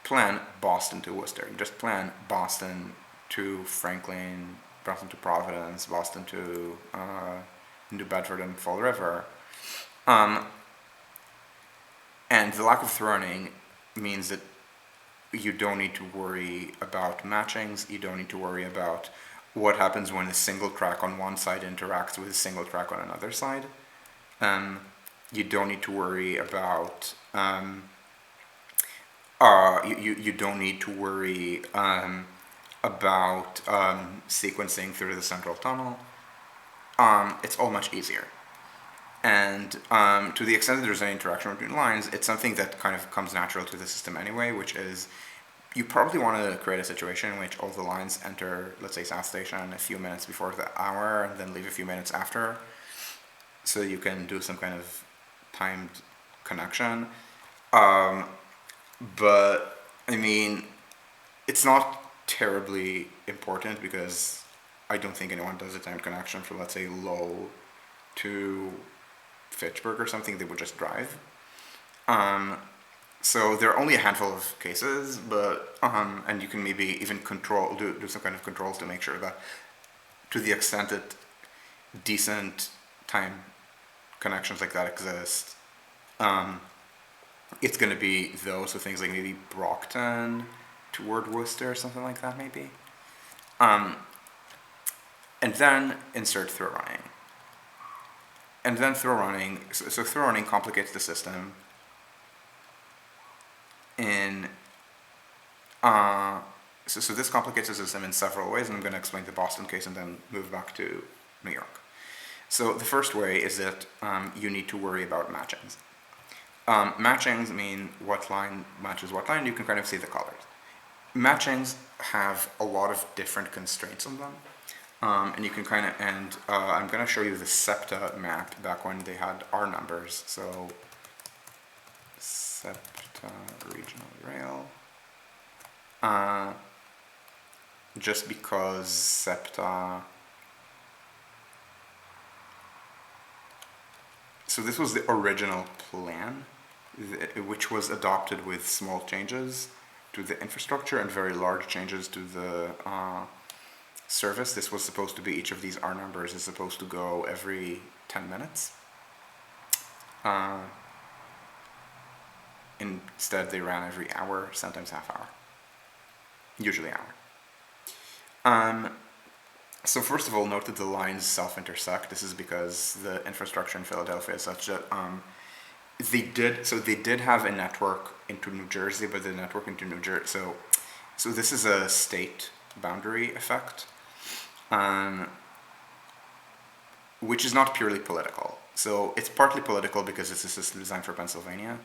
plan Boston to Worcester. You just plan Boston to Franklin, Boston to Providence, Boston to New Bedford and Fall River. Um, and the lack of throw-running means that you don't need to worry about matchings, you don't need to worry about what happens when a single track on one side interacts with a single track on another side. You don't need to worry about you don't need to worry about sequencing through the central tunnel. It's all much easier. And to the extent that there's any interaction between lines, it's something that kind of comes natural to the system anyway, which is you probably want to create a situation in which all the lines enter, let's say, South Station a few minutes before the hour and then leave a few minutes after, so you can do some kind of timed connection. But, I mean, it's not terribly important because I don't think anyone does a timed connection from, let's say, Lowell to Fitchburg or something. They would just drive. So there are only a handful of cases, but and you can maybe even do some kind of controls to make sure that, to the extent that decent time connections like that exist, it's going to be those. So things like maybe Brockton toward Worcester or something like that, maybe. And then insert throw running. And then throw running. So throw running complicates the system in so this complicates the system in several ways, and I'm going to explain the Boston case and then move back to New York. So the first way is that you need to worry about matchings. Matchings mean what line matches what line. You can kind of see the colors. Matchings have a lot of different constraints on them, and you can kind of, I'm going to show you the SEPTA map back when they had R numbers. So SEPTA regional rail. Just because SEPTA. So this was the original plan, which was adopted with small changes to the infrastructure and very large changes to the service. This was supposed to be, each of these R numbers is supposed to go every 10 minutes. Instead, they ran every hour, sometimes half hour. Usually hour. So first of all, note that the lines self-intersect. This is because the infrastructure in Philadelphia is such that they did have a network into New Jersey, but the network into New Jersey, so this is a state boundary effect, which is not purely political. So it's partly political because it's a system designed for Pennsylvania.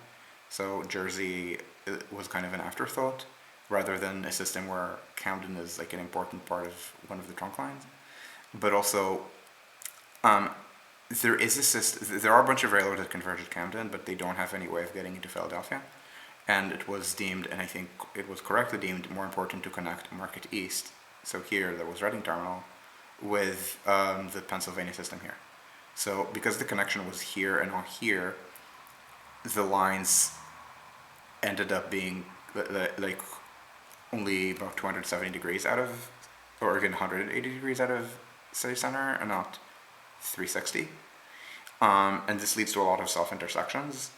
So Jersey was kind of an afterthought, rather than a system where Camden is like an important part of one of the trunk lines. But also, there is a system. There are a bunch of railroads that converge at Camden, but they don't have any way of getting into Philadelphia. And it was deemed, and I think it was correctly deemed, more important to connect Market East. So here, there was Reading Terminal, with the Pennsylvania system here. So because the connection was here and not here, the lines ended up being like only about 270 degrees out of, or even 180 degrees out of city center, and not 360. And this leads to a lot of self-intersections.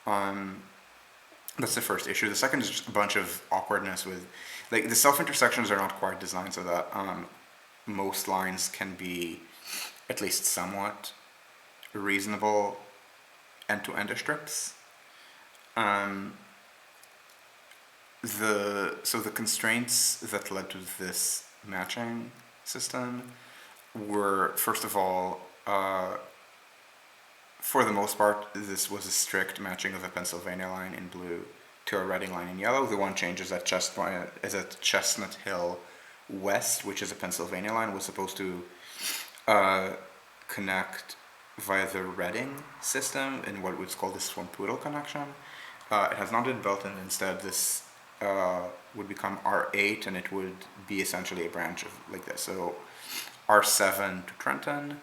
That's the first issue. The second is just a bunch of awkwardness with, like, the self-intersections are not quite designed so that most lines can be at least somewhat reasonable end-to-end strips. So the constraints that led to this matching system were, first of all, for the most part, this was a strict matching of a Pennsylvania line in blue to a Reading line in yellow. The one change is that Chestnut Hill West, which is a Pennsylvania line, was supposed to connect via the Reading system in what was called the Swampoodle connection. It has not been built, and instead this would become R8, and it would be essentially a branch of like this. So R7 to Trenton,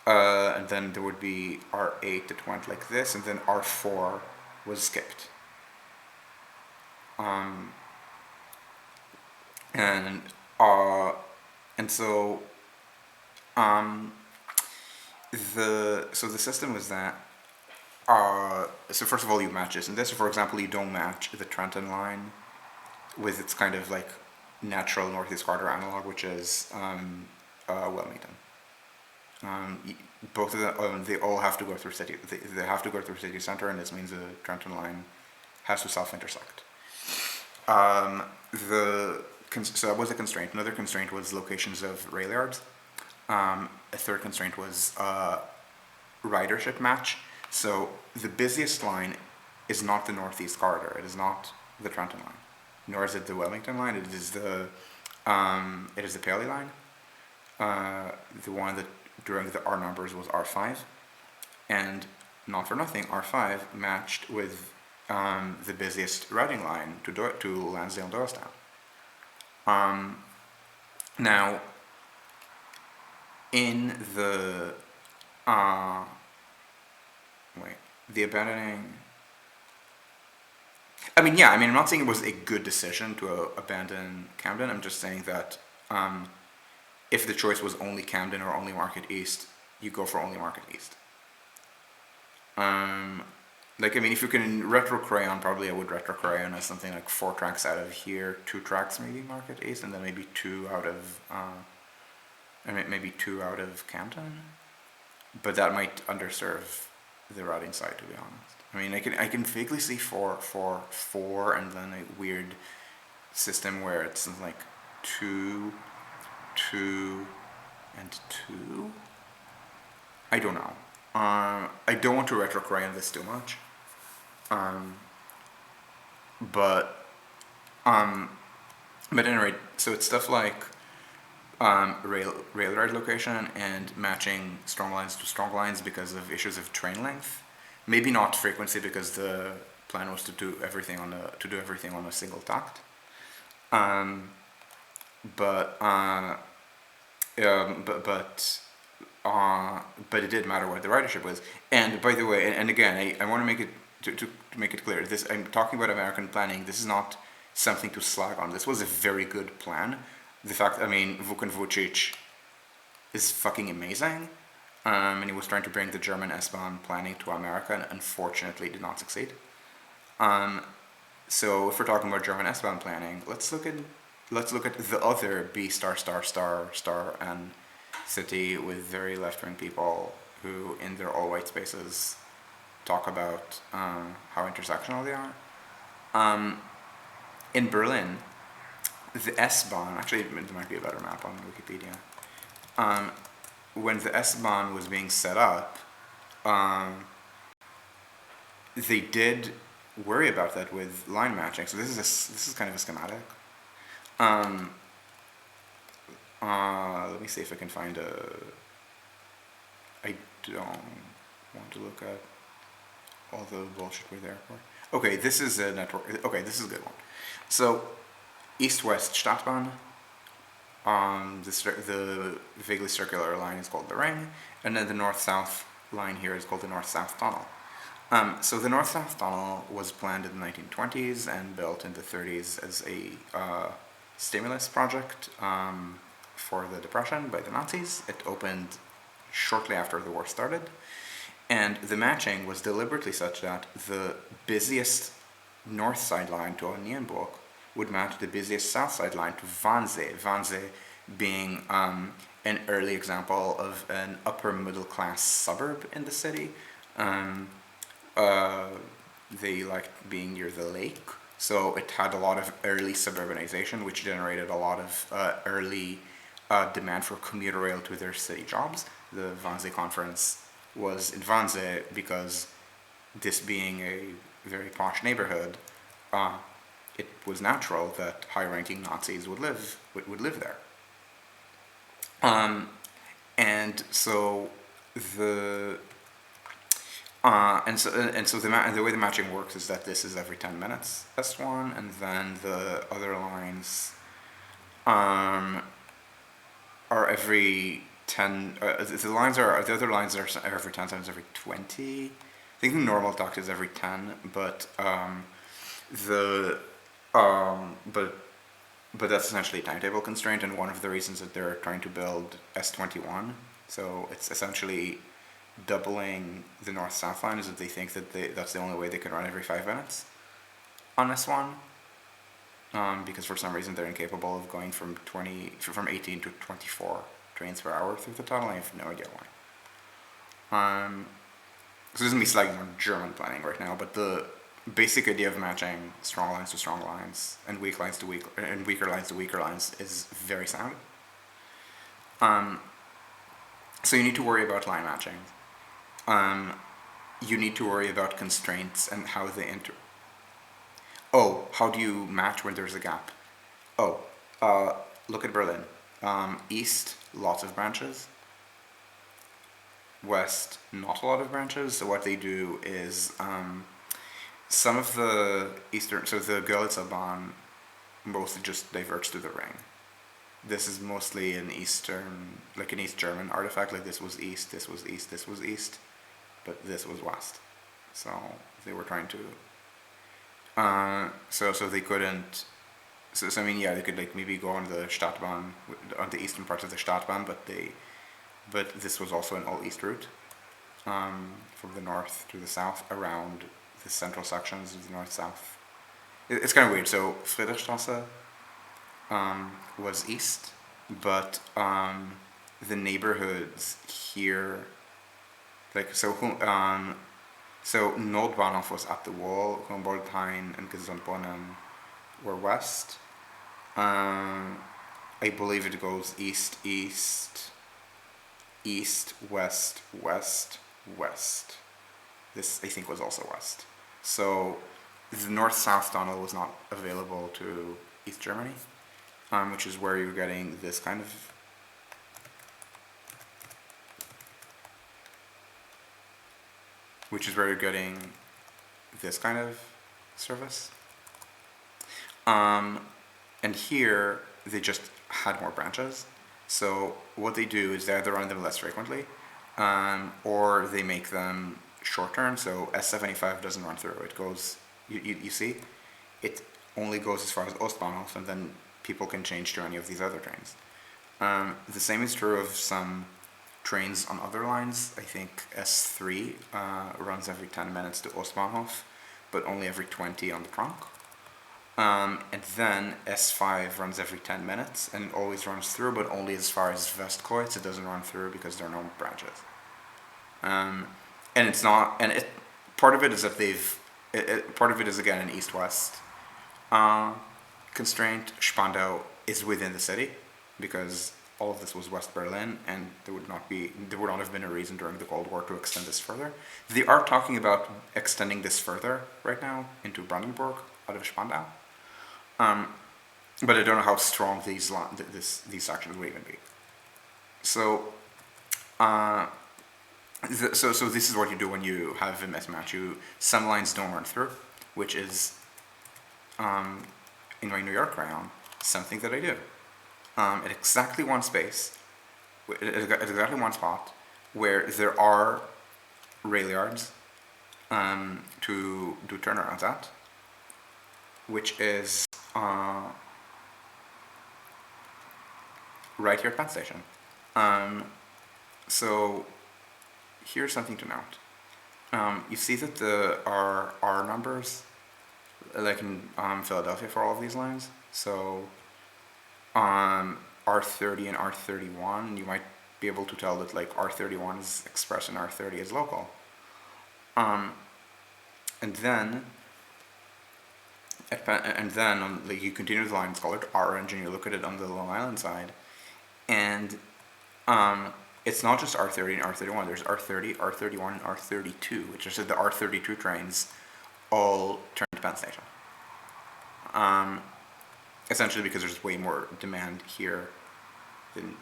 and then there would be R8 that went like this, and then R4 was skipped. And so the system was that So first of all, you match this and this. So for example, you don't match the Trenton line with its kind of like natural northeast corridor analog, which is Wilmington. Y- Both of them, they all have to go through city. They have to go through city center, and this means the Trenton line has to self-intersect. So that was a constraint. Another constraint was locations of rail yards. A third constraint was ridership match. So the busiest line is not the northeast corridor. It is not the Trenton line, nor is it the Wellington line. It is the Paley line. The one that during the R numbers was R5, and not for nothing, R5 matched with the busiest routing line to Lansdale and Doylestown. Now, in the the abandoning. I mean, yeah. I mean, I'm not saying it was a good decision to abandon Camden. I'm just saying that if the choice was only Camden or only Market East, you go for only Market East. Like, I mean, if you can retro crayon, probably I would retro crayon as something like 4 tracks out of here, 2 tracks maybe Market East, and then maybe 2 out of, maybe 2 out of Camden. But that might underserve the routing side, to be honest. I mean, I can vaguely see 4, and then a weird system where it's like 2, 2, and 2. I don't know. I don't want to retro crayon this too much. But anyway, so it's stuff like railroad location and matching strong lines to strong lines because of issues of train length. Maybe not frequency because the plan was to do everything on a single takt. But it did matter what the ridership was. And by the way, and again, I want to make it to make it clear. This I'm talking about American planning. This is not something to slag on. This was a very good plan. The fact, I mean, Vukan Vucic is fucking amazing, and he was trying to bring the German S-Bahn planning to America, and unfortunately did not succeed. So if we're talking about German S-Bahn planning, let's look at the other B star and city with very left-wing people who, in their all-white spaces, talk about how intersectional they are. In Berlin, the S-Bahn, actually there might be a better map on Wikipedia. When the S-Bahn was being set up, they did worry about that with line matching. So this is kind of a schematic. Let me see if I can find I don't want to look at all the bullshit we're there for. Okay, this is a network. Okay, this is a good one. So, east-west Stadtbahn. The vaguely circular line is called the Ring, and then the north-south line here is called the north-south tunnel. So the north-south tunnel was planned in the 1920s and built in the 30s as a stimulus project for the Depression by the Nazis. It opened shortly after the war started, and the matching was deliberately such that the busiest north side line to Oranienburg would match the busiest south side line to Wannsee. Wannsee being an early example of an upper middle class suburb in the city. They liked being near the lake, so it had a lot of early suburbanization, which generated a lot of early demand for commuter rail to their city jobs. The Wannsee Conference was in Wannsee because, this being a very posh neighborhood, it was natural that high-ranking Nazis would live there. And so the the way the matching works is that this is every 10 minutes, S1, and then the other lines are every 10. The other lines are every 10, times every 20. I think the normal takt is every 10, but that's essentially a timetable constraint, and one of the reasons that they're trying to build S21, so it's essentially doubling the north-south line is that they think that that's the only way they can run every 5 minutes on this one. Because for some reason they're incapable of going from 18 to 24 trains per hour through the tunnel. I have no idea why. So this is me slagging on German planning right now, but the basic idea of matching strong lines to strong lines and weak lines to weaker lines to weaker lines is very sound. So you need to worry about line matching. You need to worry about constraints and how they enter. Oh, how do you match when there's a gap? Oh, look at Berlin. East, lots of branches. West, not a lot of branches. So what they do is some of the eastern, so the Görlitzer mostly just diverges through the ring. This is mostly an East German artifact. Like this was east, this was east, this was east, but this was west. So they were trying to. So they couldn't. So I mean, yeah, they could like maybe go on the Stadtbahn, on the eastern parts of the Stadtbahn, but this was also an all-east route, from the north to the south around the central sections of the north-south. It's kind of weird. So Friedrichstraße was east, but the neighborhoods here, like so Nordbahnhof was at the wall, Humboldt-Hain and Gesundbrunnen were west. I believe it goes east, east, east, west, west, west. This, I think, was also west. So the north-south tunnel was not available to East Germany, which is where you're getting this kind of service. And here they just had more branches. So what they do is they either run them less frequently, or they make them short term. So S75 doesn't run through. It goes, you see, it only goes as far as Ostbahnhof, and then people can change to any of these other trains. The same is true of some trains on other lines. I think S3 runs every 10 minutes to Ostbahnhof, but only every 20 on the trunk. And then S5 runs every 10 minutes and always runs through, but only as far as Westkreuz. It doesn't run through because there are no branches. And it's not, and part of it is that part of it is again an east-west constraint. Spandau is within the city because all of this was West Berlin, and there would not have been a reason during the Cold War to extend this further. They are talking about extending this further right now into Brandenburg out of Spandau. But I don't know how strong these sections would even be. So, so this is what you do when you have a mismatch. Some lines don't run through, which is, in my New York rayon, something that I do. At exactly one space, at exactly one spot, where there are rail yards to do turnarounds at, which is right here at Penn Station. So here's something to note. You see that there are R numbers, like in Philadelphia for all of these lines. So R30 and R31, you might be able to tell that like R31 is express and R30 is local. And then you continue the line, it's called Orange, and you look at it on the Long Island side, and it's not just R30 and R31. There's R30, R31, and R32, which is that the R32 trains all turn to Penn Station. Essentially because there's way more demand here than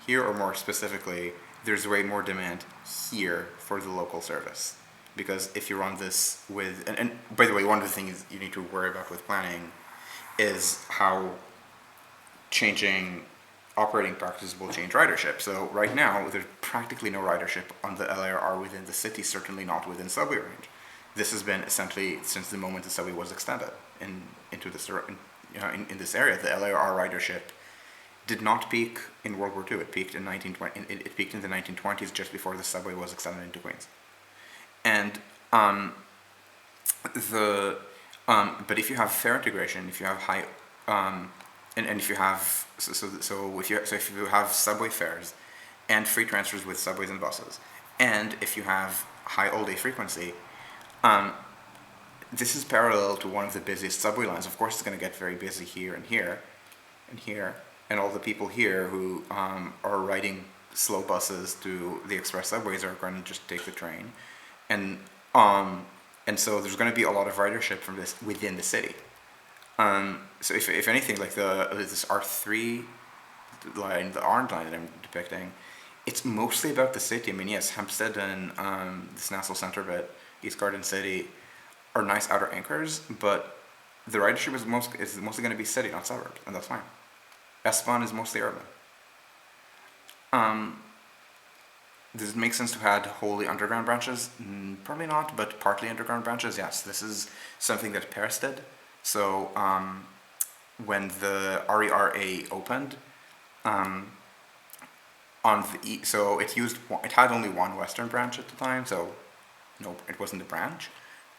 here, or more specifically, there's way more demand here for the local service. Because if you run this with, and by the way, one of the things you need to worry about with planning is how changing operating practices will change ridership. So right now, there's practically no ridership on the LAR within the city, certainly not within subway range. This has been essentially since the moment the subway was extended into this, in this area. The LAR ridership did not peak in World War II. It peaked in 1920. It peaked in the 1920s, just before the subway was extended into Queens. And but if you have fare integration, if you have high, and if you have if you have subway fares and free transfers with subways and buses, and if you have high all-day frequency, this is parallel to one of the busiest subway lines. Of course, it's going to get very busy here and here, and here, and all the people here who are riding slow buses to the express subways are going to just take the train, and so there's going to be a lot of ridership from this within the city. So if anything, like this R3 line, the orange line that I'm depicting, it's mostly about the city. I mean, yes, Hempstead and this Nassau Centre bit, East Garden City, are nice outer anchors, but the ridership is mostly going to be city, not suburbs, and that's fine. S-Bahn is mostly urban. Does it make sense to have wholly underground branches? Probably not, but partly underground branches, yes. This is something that Paris did. So when the RERA opened, so it had only one western branch at the time, so no, it wasn't a branch.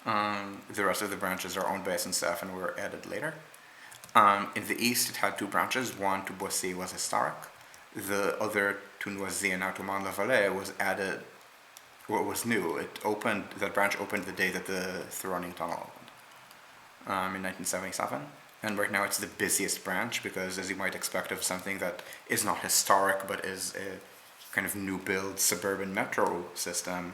The rest of the branches are owned by SNCF and were added later. In the east, it had two branches. One to Boissy was historic. The other to Noisy and now to Mont-la-Vallée was added. What was new? That branch opened the day that the Thuronian Tunnel opened, in 1977. And right now it's the busiest branch because, as you might expect of something that is not historic but is a kind of new build suburban metro system,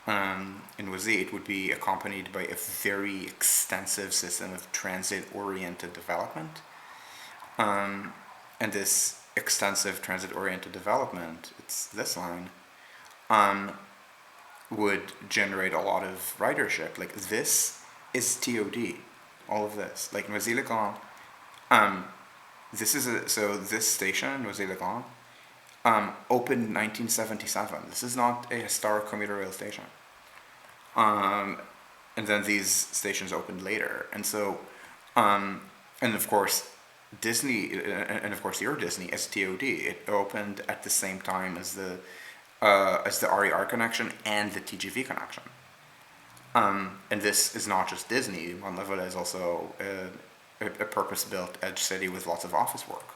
in Noisy, it would be accompanied by a very extensive system of transit-oriented development. And this extensive transit-oriented development, it's this line, would generate a lot of ridership. Like, this is TOD, all of this. Like, Noisy-le-Grand, this station, Noisy-le-Grand, opened in 1977. This is not a historic commuter rail station. And then these stations opened later. And so, and of course, Disney, and of course your Disney as TOD, it opened at the same time as the RER connection and the TGV connection. And this is not just Disney. Mont-la-Vallée is also a purpose-built edge city with lots of office work.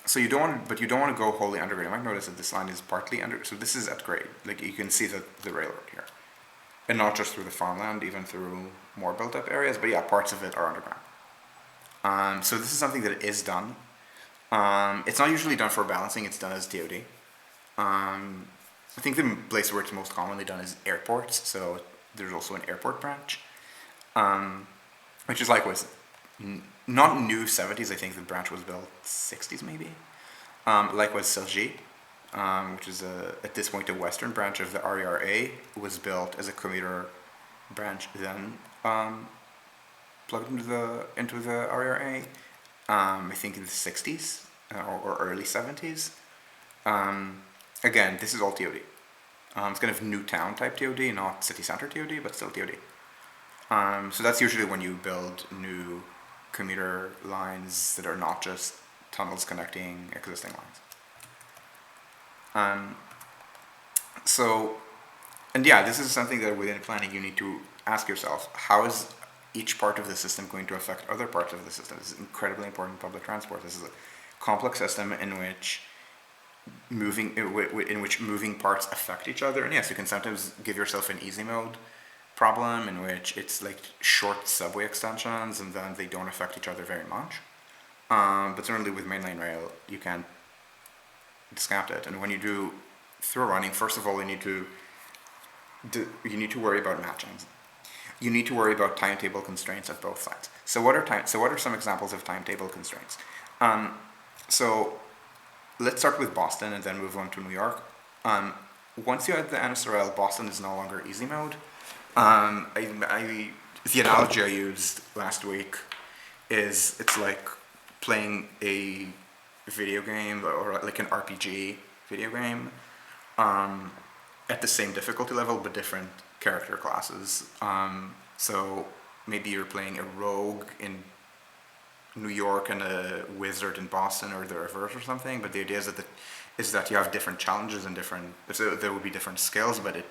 So you don't want to go wholly underground. You might notice that this line is partly under. So this is at grade. Like, you can see the railroad here, and not just through the farmland, even through more built-up areas. But yeah, parts of it are underground. So this is something that is done. It's not usually done for balancing. It's done as TOD. I think the place where it's most commonly done is airports. So there's also an airport branch, which is likewise not new 70s. I think the branch was built 60s maybe. Likewise, Cergy, which is at this point a western branch of the RERA, was built as a commuter branch, then plugged into the RERA. I think in the 60s or early 70s. Again, this is all TOD. It's kind of new town type TOD, not city center TOD, but still TOD. So that's usually when you build new commuter lines that are not just tunnels connecting existing lines. And yeah, this is something that within planning you need to ask yourself: how is each part of the system going to affect other parts of the system? This is incredibly important in public transport. This is a complex system in which moving parts affect each other. And yes, you can sometimes give yourself an easy mode problem in which it's like short subway extensions and then they don't affect each other very much. But certainly with mainline rail, you can't discount it. And when you do through running, first of all, you need to worry about matchings. You need to worry about timetable constraints at both sides. So what are some examples of timetable constraints? So let's start with Boston and then move on to New York. Once you add the NSRL, Boston is no longer easy mode. The analogy I used last week is it's like playing a video game or like an RPG video game at the same difficulty level but different character classes. So maybe you're playing a rogue in New York and a wizard in Boston, or the reverse or something. But the idea is that you have different challenges and so there would be different skills, but it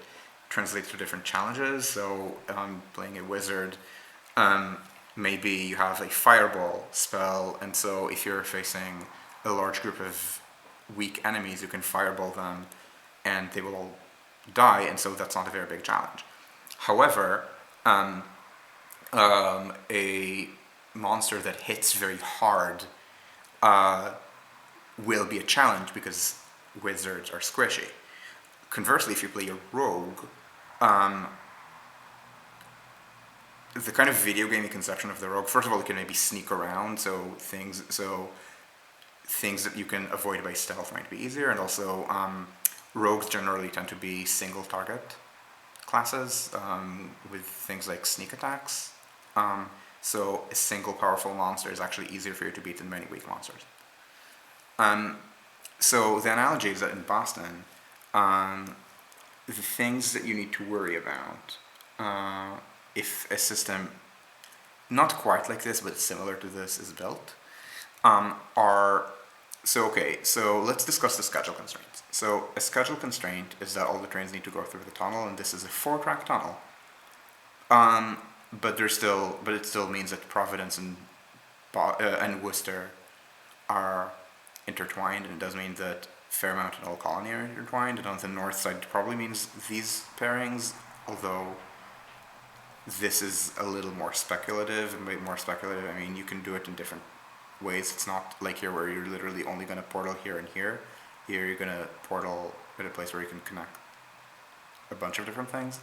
translates to different challenges. So playing a wizard, maybe you have a fireball spell, and so if you're facing a large group of weak enemies, you can fireball them, and they will all die, and so that's not a very big challenge. However, a monster that hits very hard will be a challenge because wizards are squishy. Conversely, if you play a rogue, the kind of video gamey conception of the rogue, first of all, it can maybe sneak around, so things that you can avoid by stealth might be easier, and also rogues generally tend to be single target classes with things like sneak attacks. So a single powerful monster is actually easier for you to beat than many weak monsters. So the analogy is that in Boston, the things that you need to worry about if a system not quite like this but similar to this is built are so let's discuss the schedule constraints. So a schedule constraint is that all the trains need to go through the tunnel, and this is a 4-track tunnel. But it still means that Providence and Worcester are intertwined, and it does mean that Fairmount and Old Colony are intertwined, and on the north side it probably means these pairings, although this is a little more speculative. And by more speculative, I mean you can do it in different ways. It's not like here where you're literally only going to portal here and here. Here you're going to portal at a place where you can connect a bunch of different things.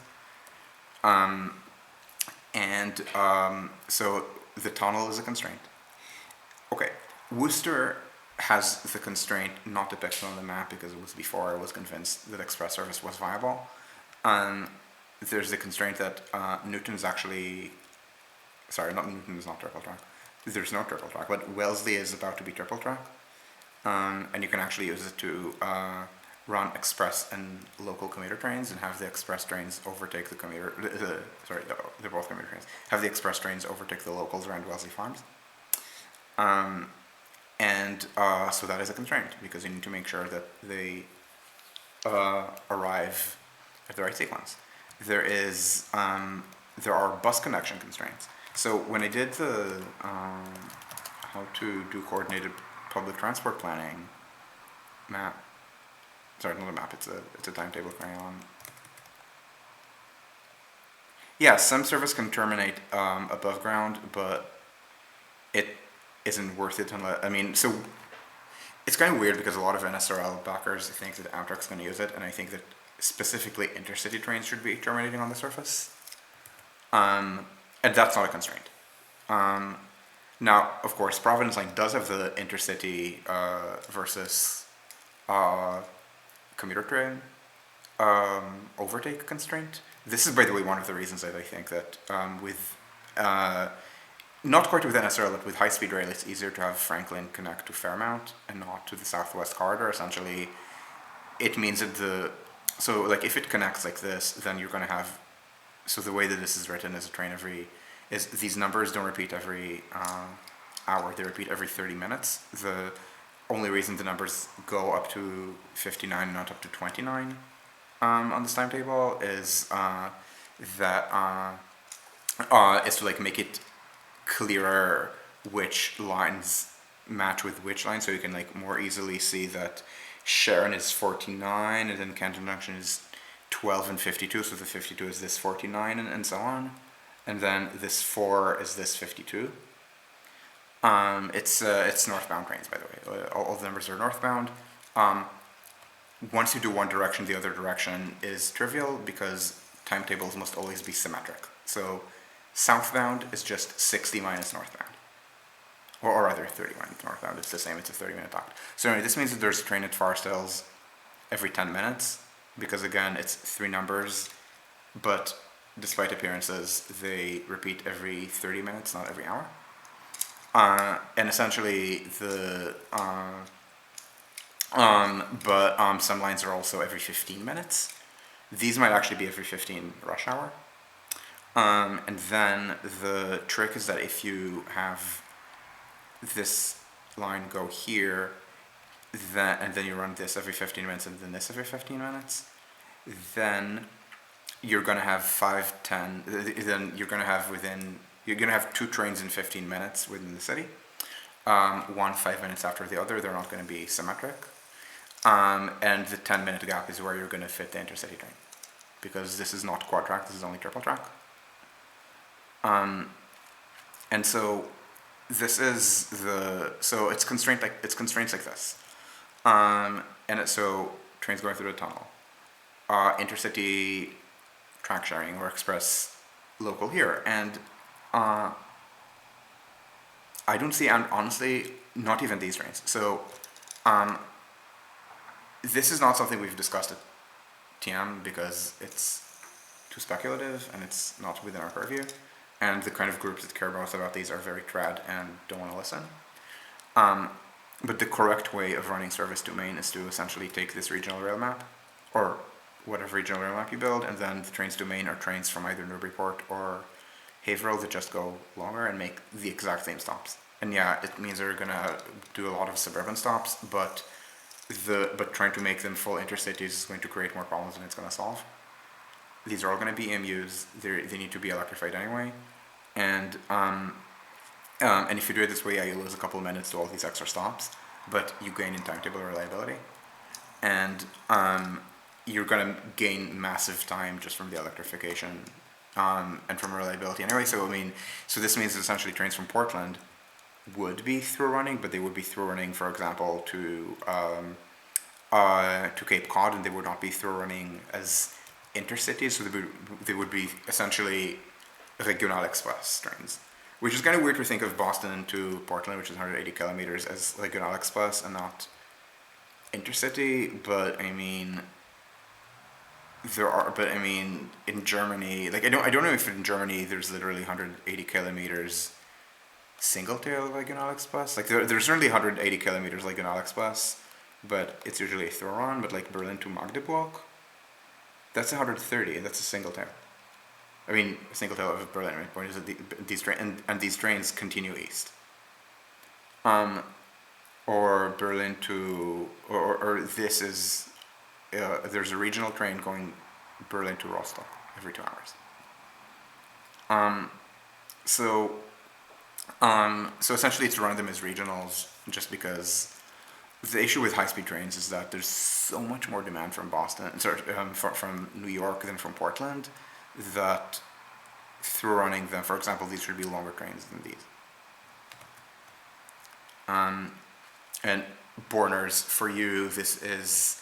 So the tunnel is a constraint. Okay, Worcester has the constraint not depicted on the map because it was before I was convinced that express service was viable. There's the constraint that Newton is actually, Newton is not triple track. There's no triple track, but Wellesley is about to be triple track, and you can actually use it to run express and local commuter trains, and have the express trains overtake the commuter. They're both commuter trains. Have the express trains overtake the locals around Wellesley Farms, so that is a constraint because you need to make sure that they arrive at the right sequence. There are bus connection constraints. So when I did the how to do coordinated public transport planning map, sorry, not a map, it's a timetable crayon. Yeah, some service can terminate above ground, but it isn't worth it unless, so it's kind of weird because a lot of NSRL backers think that Amtrak's going to use it, and I think that specifically intercity trains should be terminating on the surface. And that's not a constraint. Now, of course, Providence Line does have the intercity versus commuter train overtake constraint. This is, by the way, one of the reasons that I think that with, not quite with NSRL, but with high-speed rail, it's easier to have Franklin connect to Fairmount and not to the Southwest Corridor. Essentially, it means that if it connects like this, then you're going to have, so the way that this is written is these numbers don't repeat every hour, they repeat every 30 minutes. The only reason the numbers go up to 59 and not up to 29 on this timetable is is to make it clearer which lines match with which lines, so you can more easily see that Sharon is 49 and then Canton Junction is 12 and 52, so the 52 is this 49 and so on, and then this 4 is this 52. It's northbound trains, by the way. All the numbers are northbound. Once you do one direction, the other direction is trivial because timetables must always be symmetric. So southbound is just 60 minus northbound, or rather 30 minus northbound. It's the same. It's a 30-minute act. So anyway, this means that there's a train at Forest Hills every 10 minutes. Because again, it's 3 numbers, but despite appearances, they repeat every 30 minutes, not every hour. And essentially, some lines are also every 15 minutes. These might actually be every 15 rush hour. And then the trick is that if you have this line go here, and then you run this every 15 minutes and then this every 15 minutes, then you're going to have 5, 10, then you're going to have 2 trains in 15 minutes within the city, one 5 minutes after the other. They're not going to be symmetric. And the 10-minute gap is where you're going to fit the intercity train, because this is not quad track, this is only triple track. And so this is so it's constraints like this. So trains going through the tunnel, intercity track sharing or express local here, and I don't see, and honestly, not even these trains. So this is not something we've discussed at TM because it's too speculative and it's not within our purview. And the kind of groups that care most about these are very trad and don't want to listen. But the correct way of running service to main is to essentially take this regional rail map, or whatever regional rail map you build, and then the trains to main are trains from either Newburyport or Haverhill that just go longer and make the exact same stops. And yeah, it means they're gonna do a lot of suburban stops, but trying to make them full intercities is going to create more problems than it's gonna solve. These are all going to be EMUs. They need to be electrified anyway, and if you do it this way, yeah, you lose a couple of minutes to all these extra stops, but you gain in timetable reliability, and you're going to gain massive time just from the electrification and from reliability anyway. So so this means that essentially trains from Portland would be through running, but they would be through running, for example, to Cape Cod, and they would not be through running as intercities, so they would be essentially Regional Express trains, which is kind of weird to think of Boston to Portland, which is 180 kilometers, as Regional Express and not intercity. But in Germany, like I don't know if in Germany there's literally 180 kilometers single tail Regional Express. Like there's certainly 180 kilometers Regional Express, but it's usually a throw on. But like Berlin to Magdeburg, that's 130, and that's a single tail. A single tail of Berlin. My point is that these trains continue east. Or Berlin to, or this is, there's a regional train going Berlin to Rostock every 2 hours. So essentially it's run them as regionals, just because the issue with high-speed trains is that there's so much more demand from from New York than from Portland, that through running them, for example, these should be longer trains than these. And Borners, for you, this is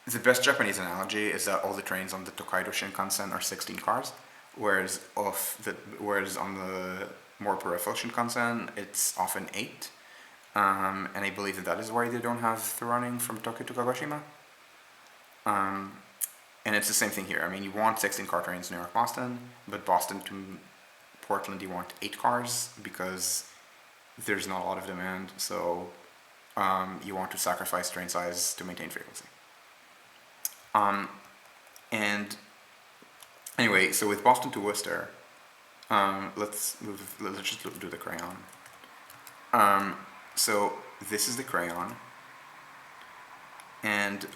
the best Japanese analogy is that all the trains on the Tokaido Shinkansen are 16 cars, whereas on the more peripheral Shinkansen, it's often 8. And I believe that is why they don't have the running from Tokyo to Kagoshima. And it's the same thing here. You want 16 car trains New York, Boston, but Boston to Portland you want 8 cars because there's not a lot of demand, so you want to sacrifice train size to maintain frequency. And anyway, so with Boston to Worcester, let's just do the crayon. So this is the crayon, and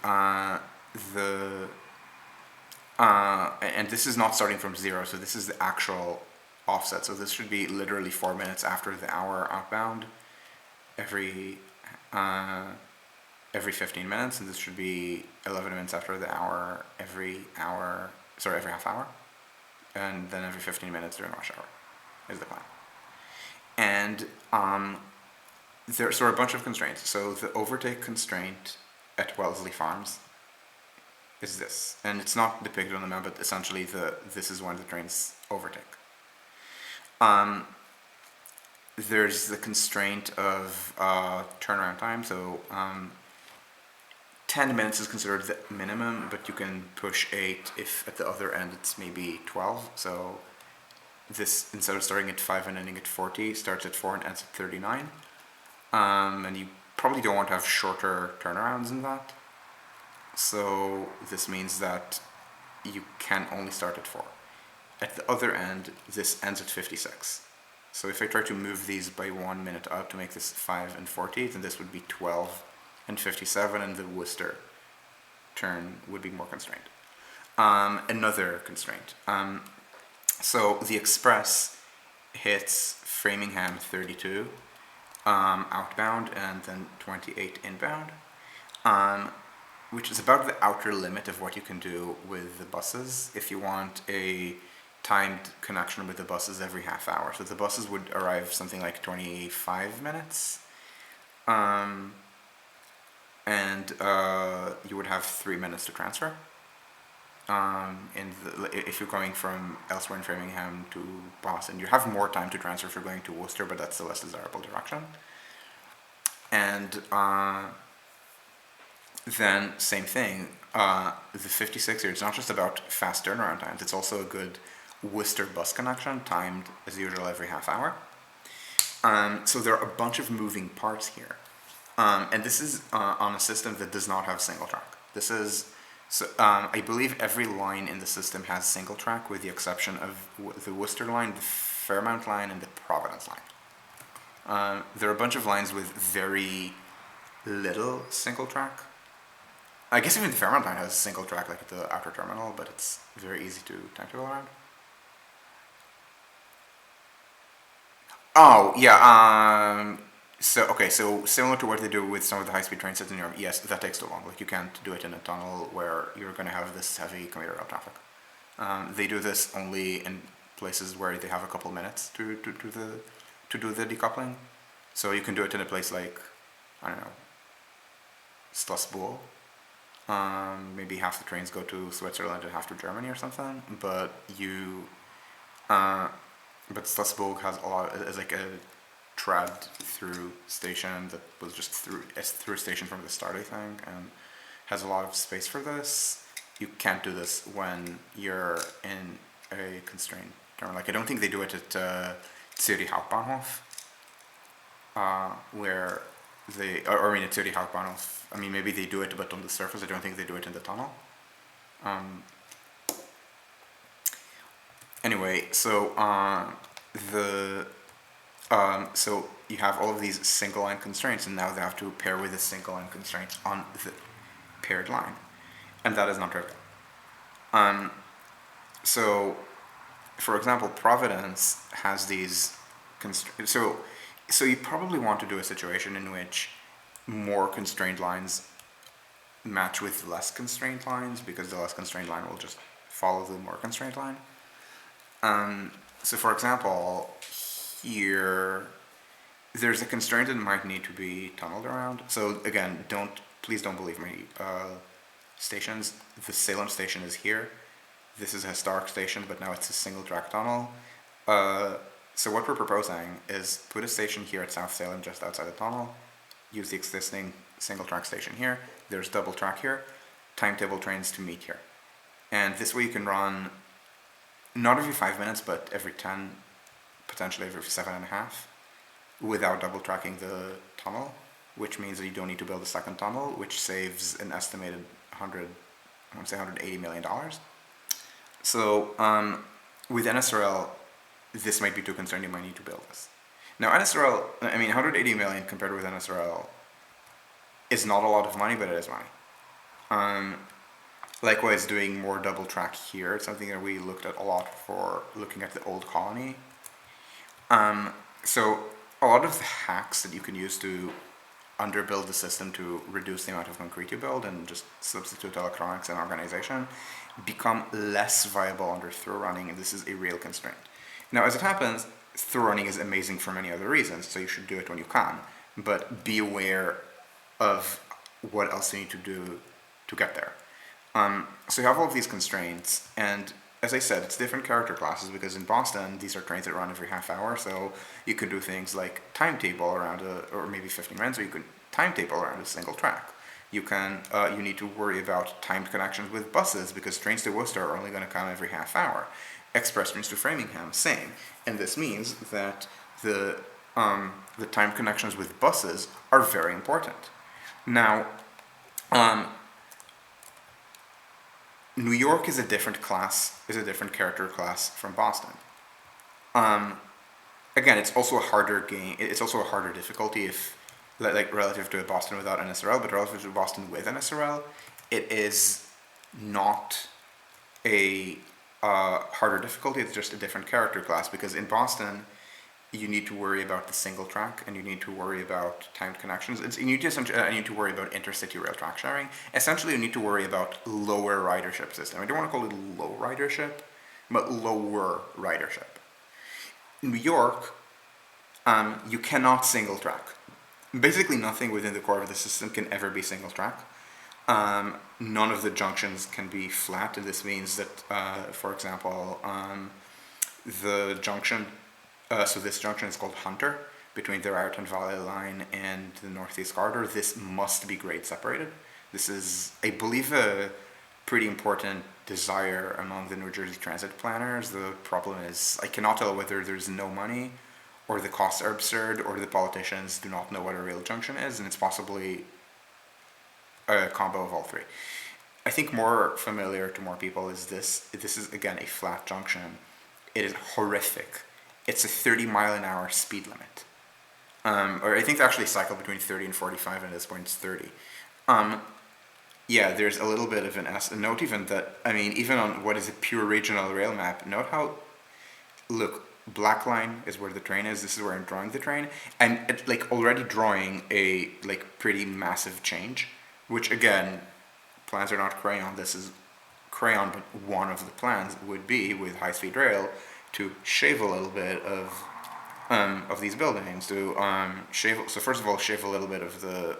and this is not starting from 0, so this is the actual offset. So this should be literally 4 minutes after the hour outbound every 15 minutes, and this should be 11 minutes after the hour every half hour, and then every 15 minutes during rush hour is the plan. And there are a bunch of constraints. So the overtake constraint at Wellesley Farms is this, and it's not depicted on the map, but essentially this is when the trains overtake. There's the constraint of turnaround time, so 10 minutes is considered the minimum, but you can push 8 if at the other end it's maybe 12. So this, instead of starting at 5 and ending at 40, starts at 4 and ends at 39. And you probably don't want to have shorter turnarounds than that. So this means that you can only start at 4. At the other end, this ends at 56. So if I try to move these by 1 minute up to make this 5 and 40, then this would be 12 and 57, and the Worcester turn would be more constrained. Another constraint. So the express hits Framingham 32 outbound and then 28 inbound, which is about the outer limit of what you can do with the buses if you want a timed connection with the buses every half hour. So the buses would arrive something like 25 minutes, and you would have 3 minutes to transfer. If you're going from elsewhere in Framingham to Boston, you have more time to transfer if you're going to Worcester, but that's the less desirable direction. And then same thing, the 56 here, it's not just about fast turnaround times, it's also a good Worcester bus connection, timed as usual every half hour. So there are a bunch of moving parts here. And this is on a system that does not have single track. This is, so I believe every line in the system has single track with the exception of the Worcester line, the Fairmount line, and the Providence line. There are a bunch of lines with very little single track. I guess even the Fairmount line has a single track like at the outer terminal, but it's very easy to timetable around. Oh, yeah, so similar to what they do with some of the high-speed train sets in Europe, yes, that takes too long. Like, you can't do it in a tunnel where you're going to have this heavy commuter rail traffic. They do this only in places where they have a couple minutes to do the decoupling. So you can do it in a place like, I don't know, Strasbourg. Maybe half the trains go to Switzerland and half to Germany or something, but but Strasbourg has a lot, is like a trad through station that was just through a station from the start, I think, and has a lot of space for this. You can't do this when you're in a constrained terminal. Like, I don't think they do it at Zürich Hauptbahnhof, where they, or I mean at Zürich Hauptbahnhof, I mean maybe they do it, but on the surface I don't think they do it in the tunnel. Anyway, so so you have all of these single line constraints, and now they have to pair with a single line constraint on the paired line, and that is not trivial. So, for example, Providence has these constraints. So you probably want to do a situation in which more constrained lines match with less constrained lines, because the less constrained line will just follow the more constrained line. So for example, here, there's a constraint that might need to be tunneled around. So again, please don't believe me. Stations, the Salem station is here. This is a historic station, but now it's a single track tunnel. So what we're proposing is put a station here at South Salem, just outside the tunnel, use the existing single track station here, there's double track here, timetable trains to meet here. And this way you can run, not every 5 minutes, but every 10, potentially every 7.5, without double tracking the tunnel, which means that you don't need to build a second tunnel, which saves an estimated $180 million. So with NSRL, this might be too concerned, you might need to build this. Now NSRL, I mean 180 million compared with NSRL is not a lot of money, but it is money. Likewise, doing more double track here, it's something that we looked at a lot for looking at the old colony. So a lot of the hacks that you can use to underbuild the system to reduce the amount of concrete you build and just substitute electronics and organization become less viable under through running, and this is a real constraint. Now, as it happens, through running is amazing for many other reasons, so you should do it when you can, but be aware of what else you need to do to get there. So you have all of these constraints, and as I said, it's different character classes, because in Boston, these are trains that run every half hour, so you could do things like timetable around or maybe 15 minutes, or you could timetable around a single track. You can, you need to worry about timed connections with buses, because trains to Worcester are only going to come every half hour. Express trains to Framingham, same. And this means that the timed connections with buses are very important. Now, New York is a different class, is a different character class from Boston. again, it's also a harder game. It's also a harder difficulty if, like relative to a Boston without an SRL, but relative to a Boston with an SRL, it is not a harder difficulty. It's just a different character class, because in Boston, you need to worry about the single track, and you need to worry about timed connections. You need to worry about intercity rail track sharing. Essentially, you need to worry about lower ridership system. I don't want to call it low ridership, but lower ridership. In New York, you cannot single track. Basically, nothing within the core of the system can ever be single track. None of the junctions can be flat, and this means that, for example, the junction, so this junction is called Hunter, between the Raritan Valley line and the Northeast Corridor. This must be grade separated. This is, I believe, a pretty important desire among the New Jersey transit planners. The problem is, I cannot tell whether there's no money, or the costs are absurd, or the politicians do not know what a rail junction is, and it's possibly a combo of all three. I think more familiar to more people is this. This is, again, a flat junction. It is horrific. It's a 30-mile-an-hour speed limit. Or I think they actually cycle between 30 and 45, and at this point it's 30. Yeah, there's a little bit of an note even that, I mean, even on what is a pure regional rail map, note how, look, black line is where the train is. This is where I'm drawing the train. And it's like already drawing a like pretty massive change, which again, plans are not crayon. This is crayon, but one of the plans would be with high-speed rail to shave a little bit of these buildings, to shave. So first of all, shave a little bit of the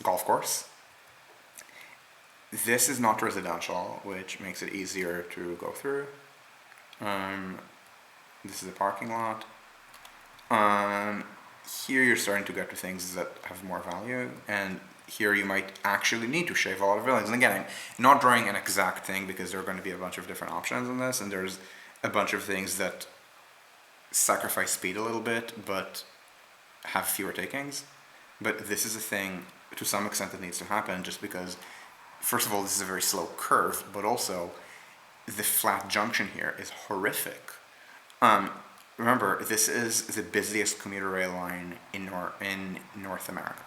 golf course. This is not residential, which makes it easier to go through. This is a parking lot. Here you're starting to get to things that have more value, and here you might actually need to shave a lot of buildings. And again, I'm not drawing an exact thing because there are going to be a bunch of different options in this, and there's a bunch of things that sacrifice speed a little bit, but have fewer takings. But this is a thing, to some extent, that needs to happen just because, first of all, this is a very slow curve, but also the flat junction here is horrific. Remember, this is the busiest commuter rail line in North America.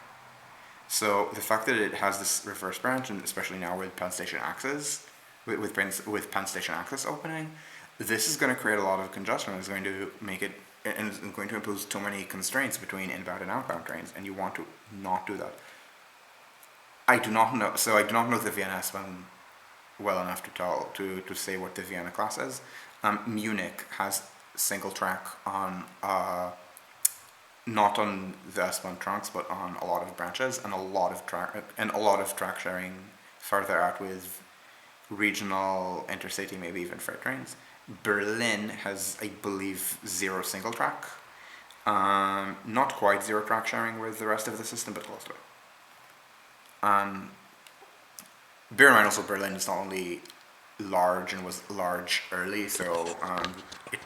So the fact that it has this reverse branch, and especially now with Penn Station Access, with Penn Station Access opening, this is going to create a lot of congestion. It's going to make it, and it's going to impose too many constraints between inbound and outbound trains, and you want to not do that. I do not know the Vienna S-Bahn well enough to say what the Vienna class is. Munich has single track on not on the S-Bahn trunks, but on a lot of branches, and a lot of track sharing farther out with regional, intercity, maybe even freight trains. Berlin has, I believe, zero single track. Not quite zero track sharing with the rest of the system, but close to it. Bear in mind also, Berlin is not only large and was large early, so it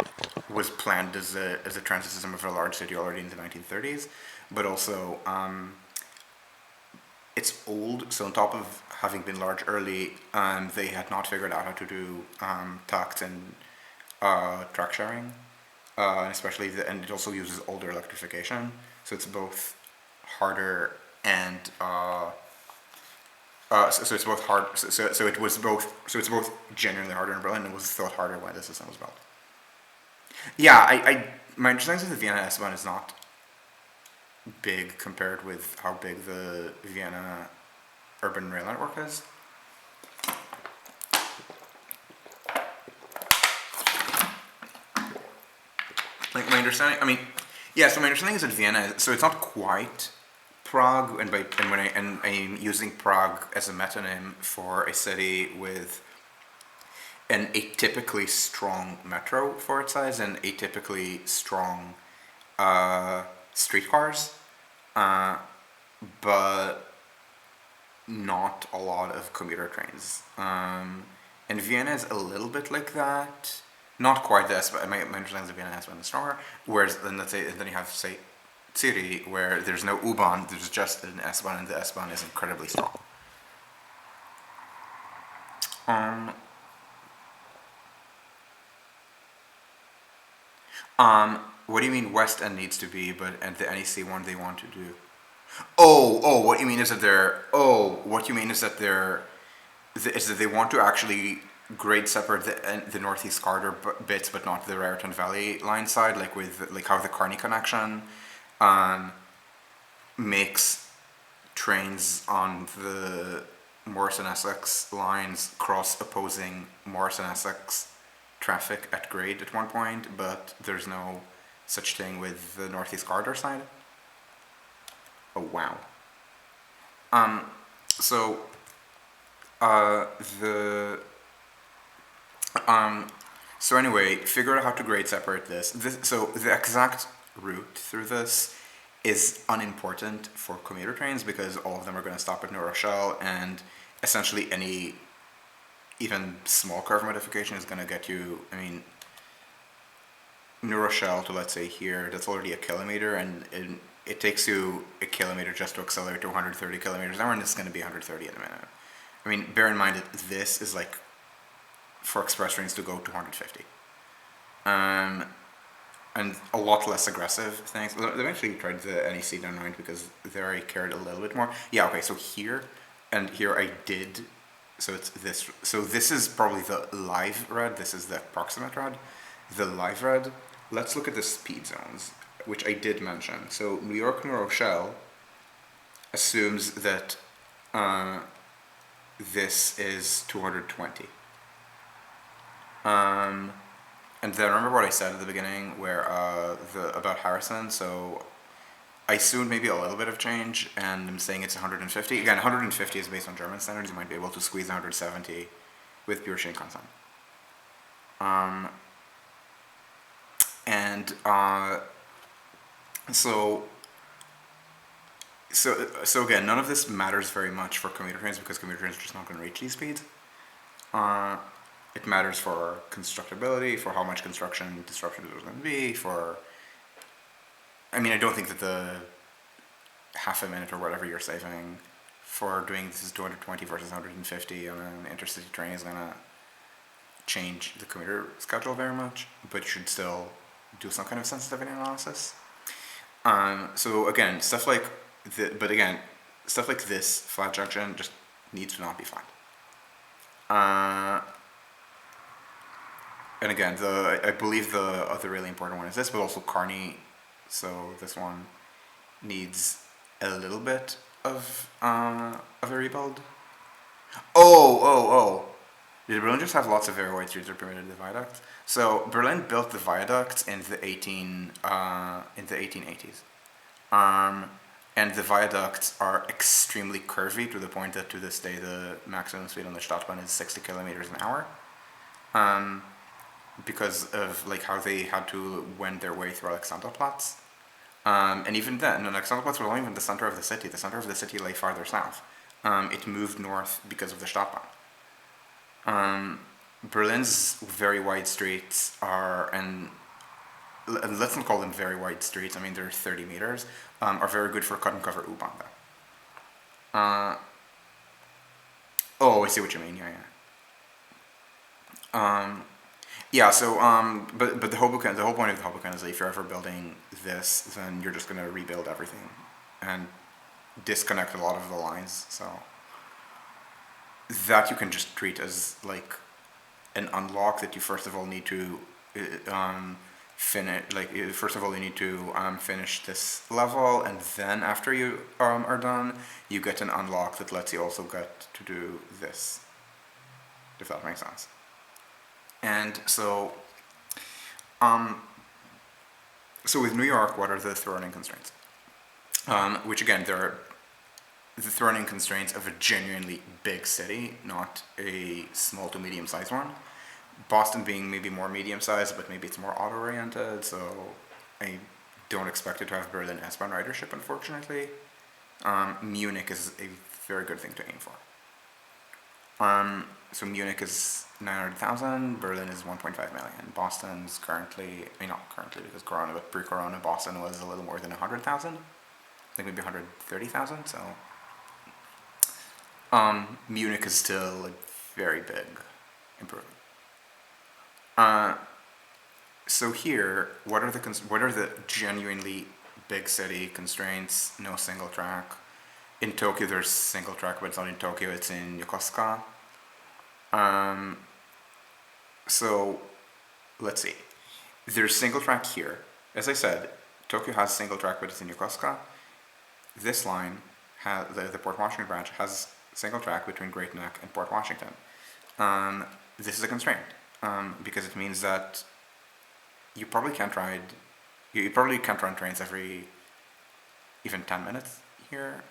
was planned as a transit system of a large city already in the 1930s, but also it's old, so on top of having been large early, they had not figured out how to do takt and track sharing, especially and it also uses older electrification, so it's both harder and so it's both hard. So it's both genuinely harder in Berlin, and it was thought harder when the system was built. Yeah, my understanding is the Vienna S-Bahn is not big compared with how big the Vienna urban rail network is. Like my understanding, I mean, yeah. So my understanding is that Vienna. So it's not quite Prague, and I'm using Prague as a metonym for a city with an atypically strong metro for its size and atypically strong streetcars, but not a lot of commuter trains. And Vienna is a little bit like that. Not quite the S-Bahn. My understanding is that Vienna S-Bahn is stronger. Whereas then you have, say, Zurich, where there's no U-Bahn, there's just an S-Bahn, and the S-Bahn is incredibly strong. What do you mean West End needs to be, but at the NEC one they want to do? Oh, what you mean is that what you mean is that they want to actually grade separate the Northeast Corridor bits, but not the Raritan Valley line side, like with like how the Kearney connection um, makes trains on the Morrison Essex lines cross opposing Morrison Essex traffic at grade at one point, but there's no such thing with the Northeast Corridor side. Oh wow. Um, so uh, the so anyway, figure out how to grade separate this. So the exact route through this is unimportant for commuter trains because all of them are going to stop at New Rochelle, and essentially any even small curve modification is going to get you. I mean, New Rochelle to let's say here, that's already a kilometer, and it takes you a kilometer just to accelerate to 130 kilometers an hour, and it's going to be 130 in a minute. I mean, bear in mind that this is like for express trains to go to 150. And a lot less aggressive things. They eventually tried the NEC down 9 because there I cared a little bit more. Yeah, okay, so here and here I did. So it's this. So this is probably the live red. This is the approximate red. The live red. Let's look at the speed zones, which I did mention. So New York, New Rochelle assumes that this is 220. And then remember what I said at the beginning, where about Harrison. So I assumed maybe a little bit of change, and I'm saying it's 150. Again, 150 is based on German standards. You might be able to squeeze 170 with pure Shinkansen. And so again, none of this matters very much for commuter trains because commuter trains are just not going to reach these speeds. It matters for constructability, for how much construction disruption there's going to be, I mean, I don't think that the half a minute or whatever you're saving for doing this is 220 versus 150 on an intercity train is going to change the commuter schedule very much, but you should still do some kind of sensitivity analysis. So again, stuff like this flat junction just needs to not be flat. And again, I believe the other really important one is this, but also Kearney. So this one needs a little bit of a rebuild. Oh! Did Berlin just have lots of very wide streets or permitted the viaducts? So Berlin built the viaducts in the 1880s, and the viaducts are extremely curvy to the point that to this day the maximum speed on the Stadtbahn is 60 kilometers an hour. Because of like how they had to wend their way through Alexanderplatz. And even then, Alexanderplatz was not even the center of the city. The center of the city lay farther south. It moved north because of the Stadtbahn. Berlin's very wide streets and let's not call them very wide streets, I mean they're 30 meters, are very good for cut and cover U-Bahn though. Oh, I see what you mean, yeah. But the whole point of the Hoboken is that if you're ever building this, then you're just going to rebuild everything and disconnect a lot of the lines. So that you can just treat as like an unlock that you first of all need to finish. Like first of all, you need to finish this level, and then after you are done, you get an unlock that lets you also get to do this. If that makes sense. And so with New York, what are the throttling constraints? Which again, there are the throttling constraints of a genuinely big city, not a small to medium-sized one. Boston being maybe more medium-sized, but maybe it's more auto-oriented, so I don't expect it to have Berlin S-Bahn ridership, unfortunately. Munich is a very good thing to aim for. So Munich is 900,000, Berlin is 1.5 million. Boston's currently, not currently because Corona, but pre-Corona, Boston was a little more than 100,000. I think maybe 130,000, so. Munich is still a very big improvement. So here, what are the genuinely big city constraints? No single track. In Tokyo, there's single track, but it's not in Tokyo. It's in Yokosuka. Um, so let's see. There's single track here. As I said, Tokyo has single track, but it's in Yokosuka. This line, the Port Washington branch, has single track between Great Neck and Port Washington. This is a constraint because it means that you probably can't run trains every even 10 minutes here.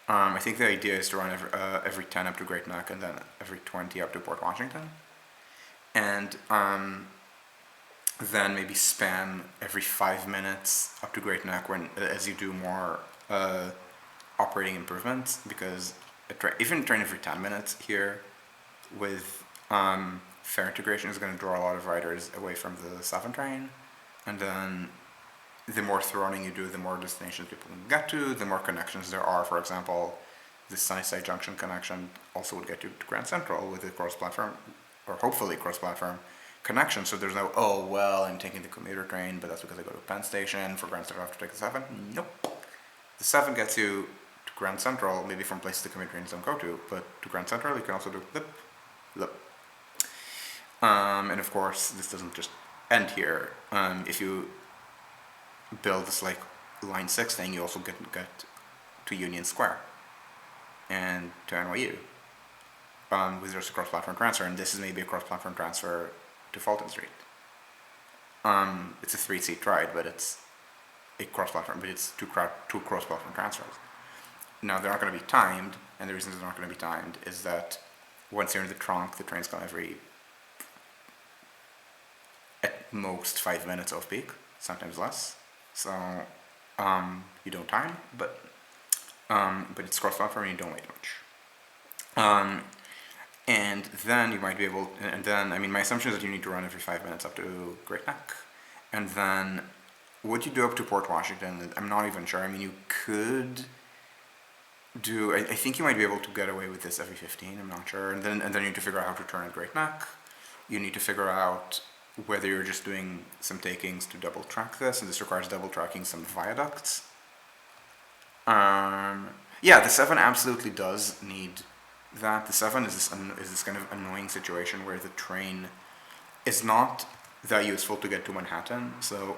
I think the idea is to run every 10 up to Great Neck and then every 20 up to Port Washington. And then maybe span every 5 minutes up to Great Neck as you do more operating improvements, because even a train every 10 minutes here with fare integration is going to draw a lot of riders away from the 7 train, and then the more throttling you do, the more destinations people can get to, the more connections there are. For example, the Sunnyside Junction connection also would get you to Grand Central with a cross-platform, or hopefully cross-platform connection, so there's no, oh, well, I'm taking the commuter train, but that's because I go to Penn Station. For Grand Central I have to take the 7. Nope. The 7 gets you to Grand Central, maybe from places the commuter trains don't go to, but to Grand Central you can also do lip, lip. And of course, this doesn't just end here. If you build this like line 6 thing, you also get to Union Square and to NYU with just a cross-platform transfer, and this is maybe a cross-platform transfer to Fulton Street. It's a 3-seat ride, but it's a cross-platform, but it's two cross-platform transfers. Now they're not going to be timed, and the reason they're not going to be timed is that once you're in the trunk, the trains come every at most 5 minutes off peak, sometimes less. So you don't time, but it's cross-platform and you don't wait much. And then you might be able, and then, I mean, my assumption is that you need to run every 5 minutes up to Great Neck. And then what you do up to Port Washington, I'm not even sure. I mean, you could do, I think you might be able to get away with this every 15, I'm not sure. And then you need to figure out how to turn at Great Neck. You need to figure out whether you're just doing some takings to double track this, and this requires double tracking some viaducts. Yeah, the 7 absolutely does need that. The 7 is this kind of annoying situation where the train is not that useful to get to Manhattan. So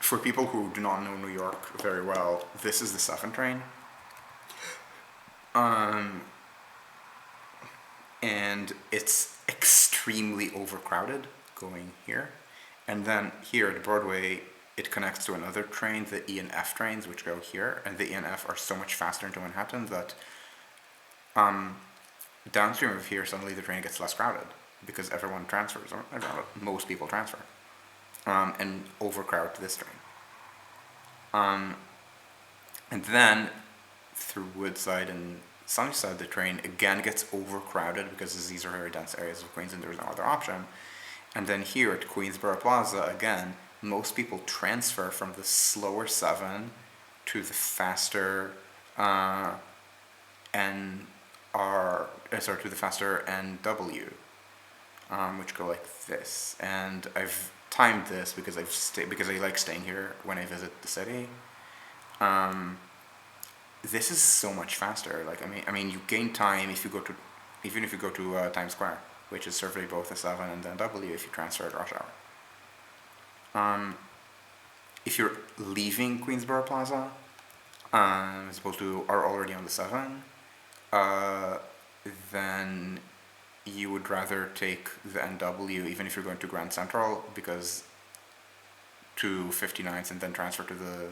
for people who do not know New York very well, this is the 7 train. And it's extremely overcrowded going here. And then here at Broadway, it connects to another train, the E and F trains, which go here. And the E and F are so much faster into Manhattan that downstream of here, suddenly the train gets less crowded because everyone transfers, or most people transfer, and overcrowd to this train. And then through Woodside and Sunnyside, the train again gets overcrowded because these are very dense areas of Queens and there's no other option. And then here at Queensboro Plaza, again, most people transfer from the slower 7 to the faster to the faster NW, which go like this. And I've timed this because I like staying here when I visit the city. This is so much faster. Like I mean, you gain time if you go to Times Square, which is served by both the 7 and the NW if you transfer at rush hour. If you're leaving Queensboro Plaza, as opposed to are already on the 7, then you would rather take the NW even if you're going to Grand Central, because to 59th and then transfer to the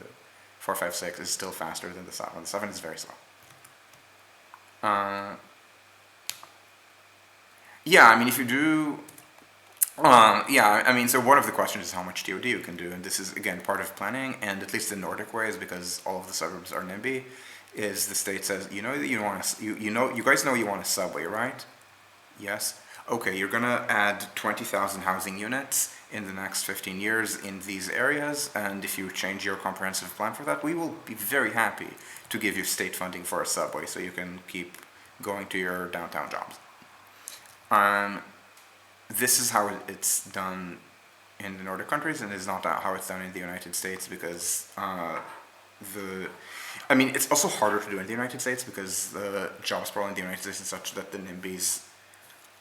456 is still faster than the 7. The 7 is very slow. Yeah, I mean, if you do, yeah, I mean, so one of the questions is how much TOD you can do, and this is, again, part of planning, and at least the Nordic ways, because all of the suburbs are NIMBY, is the state says, you know that you want you guys know you want a subway, right? Yes? Okay, you're gonna add 20,000 housing units in the next 15 years in these areas, and if you change your comprehensive plan for that, we will be very happy to give you state funding for a subway so you can keep going to your downtown jobs. This is how it's done in the Nordic countries, and is not how it's done in the United States, because it's also harder to do in the United States because the job sprawl in the United States is such that the NIMBYs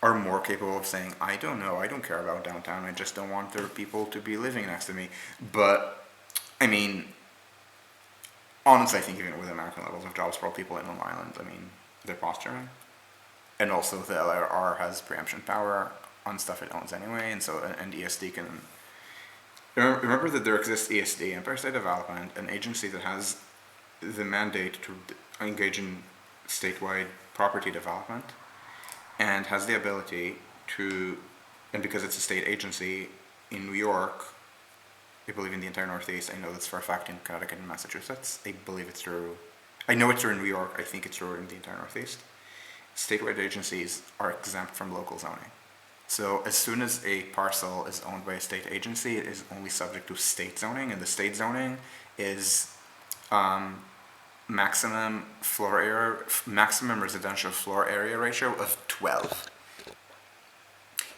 are more capable of saying, I don't know, I don't care about downtown, I just don't want their people to be living next to me. But, I mean, honestly, I think even with American levels of job sprawl, people in Long Island, I mean, they're posturing. And also the LRR has preemption power on stuff it owns anyway, and so, and ESD can... Remember that there exists ESD, Empire State Development, an agency that has the mandate to engage in statewide property development, and has the ability to, and because it's a state agency in New York, I believe in the entire Northeast, I know that's for a fact in Connecticut and Massachusetts, I believe it's true, I know it's true in New York, I think it's true in the entire Northeast, statewide agencies are exempt from local zoning. So as soon as a parcel is owned by a state agency, it is only subject to state zoning, and the state zoning is maximum residential floor area ratio of 12.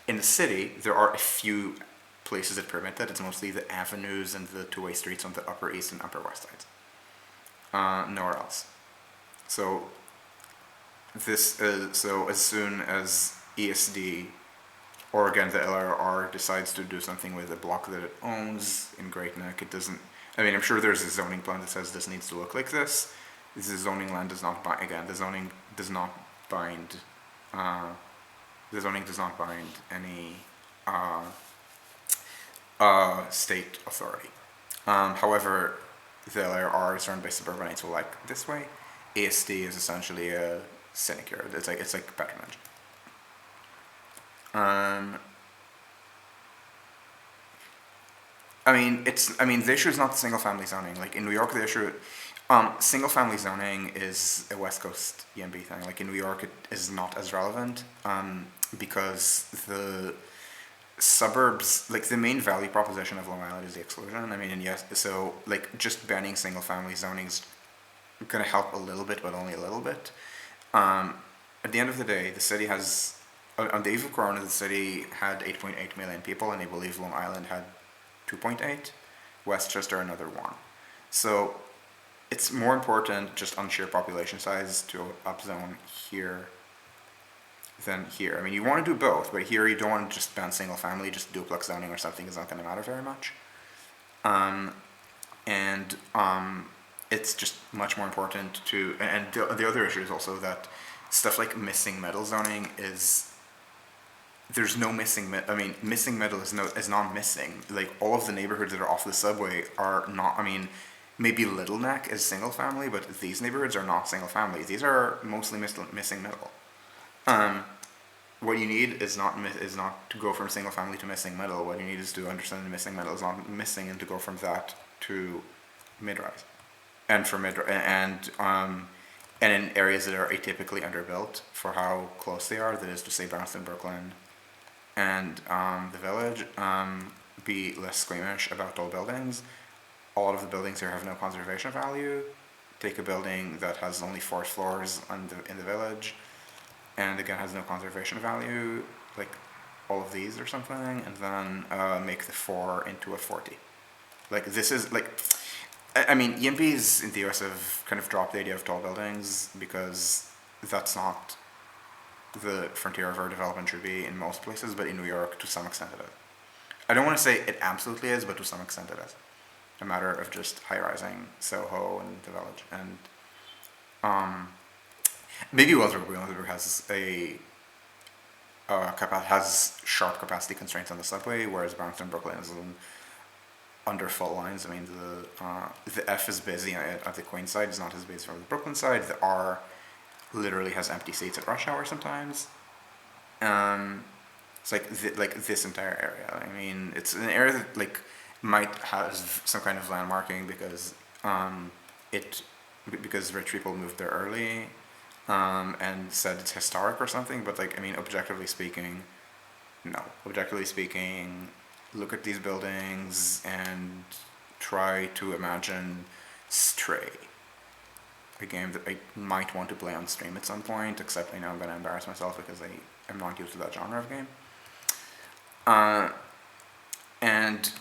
In the city, there are a few places that permit that. It's mostly the avenues and the two-way streets on the Upper East and Upper West sides. Nowhere else. So as soon as ESD, or again the LRR, decides to do something with a block that it owns in Great Neck, it doesn't, I mean, I'm sure there's a zoning plan that says this needs to look like this. The zoning land does not bind, again, the zoning does not bind any state authority. However, the LRR is run by suburbanites who like this way. ASD is essentially a sinecure. It's like patronage. The issue is not the single-family zoning. Like in New York, the issue, single-family zoning is a West Coast EMB thing. Like in New York, it is not as relevant because the suburbs, like the main value proposition of Long Island is the exclusion. I mean, and yes, so like just banning single-family zoning is going to help a little bit, but only a little bit. At the end of the day, the city has. On the eve of Corona, the city had 8.8 million people, and I believe Long Island had 2.8, Westchester another 1. So it's more important just on sheer population size to upzone here than here. I mean, you want to do both, but here you don't want to just ban single family, just duplex zoning or something is not going to matter very much. It's just much more important to, and the other issue is also that stuff like missing middle zoning is, there's no missing middle is not missing. Like all of the neighborhoods that are off the subway are not, maybe Little Neck is single family, but these neighborhoods are not single family. These are mostly missing middle. What you need is not to go from single family to missing middle. What you need is to understand the missing middle is not missing, and to go from that to mid-rise. And for and in areas that are atypically underbuilt for how close they are, that is to say Brownston, Brooklyn, and the Village, be less squeamish about tall buildings. A lot of the buildings here have no conservation value. Take a building that has only 4 floors in the Village, and again has no conservation value, like all of these or something, and then make the 4 into a 40. Like this is like, EMPs in the US have kind of dropped the idea of tall buildings because that's not the frontier of our development should be in most places, but in New York to some extent it is. I don't want to say it absolutely is, but to some extent it is. A matter of just high-rising Soho and the Village, and maybe Williamsburg has has sharp capacity constraints on the subway, whereas Brownston, Brooklyn is under full lines. I mean, the F is busy at the Queens side, it's not as busy from the Brooklyn side. The R literally has empty seats at rush hour sometimes. It's like this entire area. I mean, it's an area that like might have some kind of landmarking because because rich people moved there early and said it's historic or something. But like, objectively speaking, no. Objectively speaking, look at these buildings and try to imagine Stray, a game that I might want to play on stream at some point, except I know I'm going to embarrass myself because I am not used to that genre of game. And And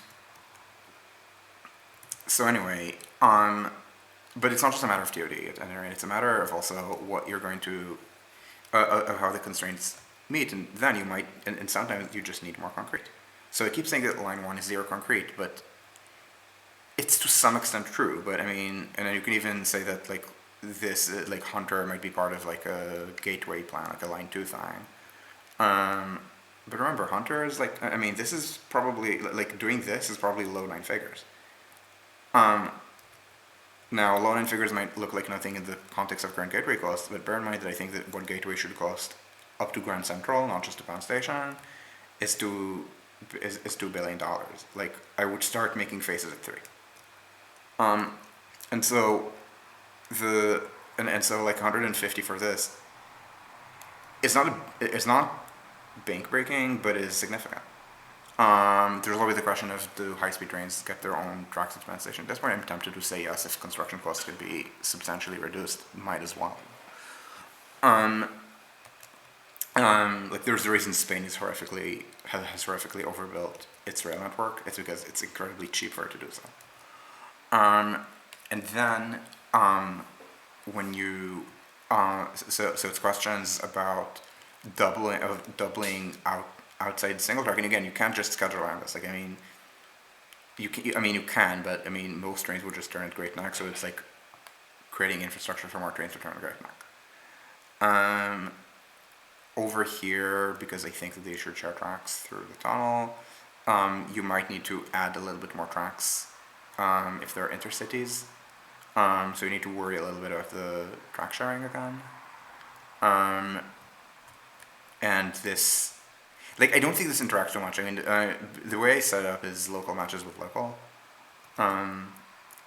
so anyway, but it's not just a matter of TOD at any rate, it's a matter of also what you're going to, of how the constraints meet, and then you might, and sometimes you just need more concrete. So I keep saying that line 1 is 0 concrete, but it's to some extent true, but I mean, and then you can even say that like this, like Hunter might be part of like a gateway plan, like a line 2 thing. But remember, Hunter is like, I mean, this is probably, like doing this is probably low 9 figures. Now, low 9 figures might look like nothing in the context of current gateway costs, but bear in mind that I think that what gateway should cost up to Grand Central, not just to Penn Station, is $2 billion. Like, I would start making faces at 3. And so and so like 150 for this it's not bank breaking, but it is significant. There's always the question of do high-speed trains get their own tracks at Penn Station. At this point, I'm tempted to say yes. If construction costs could be substantially reduced, might as well. Like there's the reason Spain is has horrifically overbuilt its rail network. It's because it's incredibly cheap for it to do so. And then when you so it's questions about doubling outside single track, and again, you can't just schedule around this. Like, I mean, you can, but I mean, most trains would just turn at Great Neck, so it's like creating infrastructure for more trains to turn at Great Neck. Over here, because I think that they should share tracks through the tunnel, you might need to add a little bit more tracks if they're intercities. So you need to worry a little bit about the track sharing again. And this, like, I don't think this interacts too much. I mean, the way I set it up is local matches with local.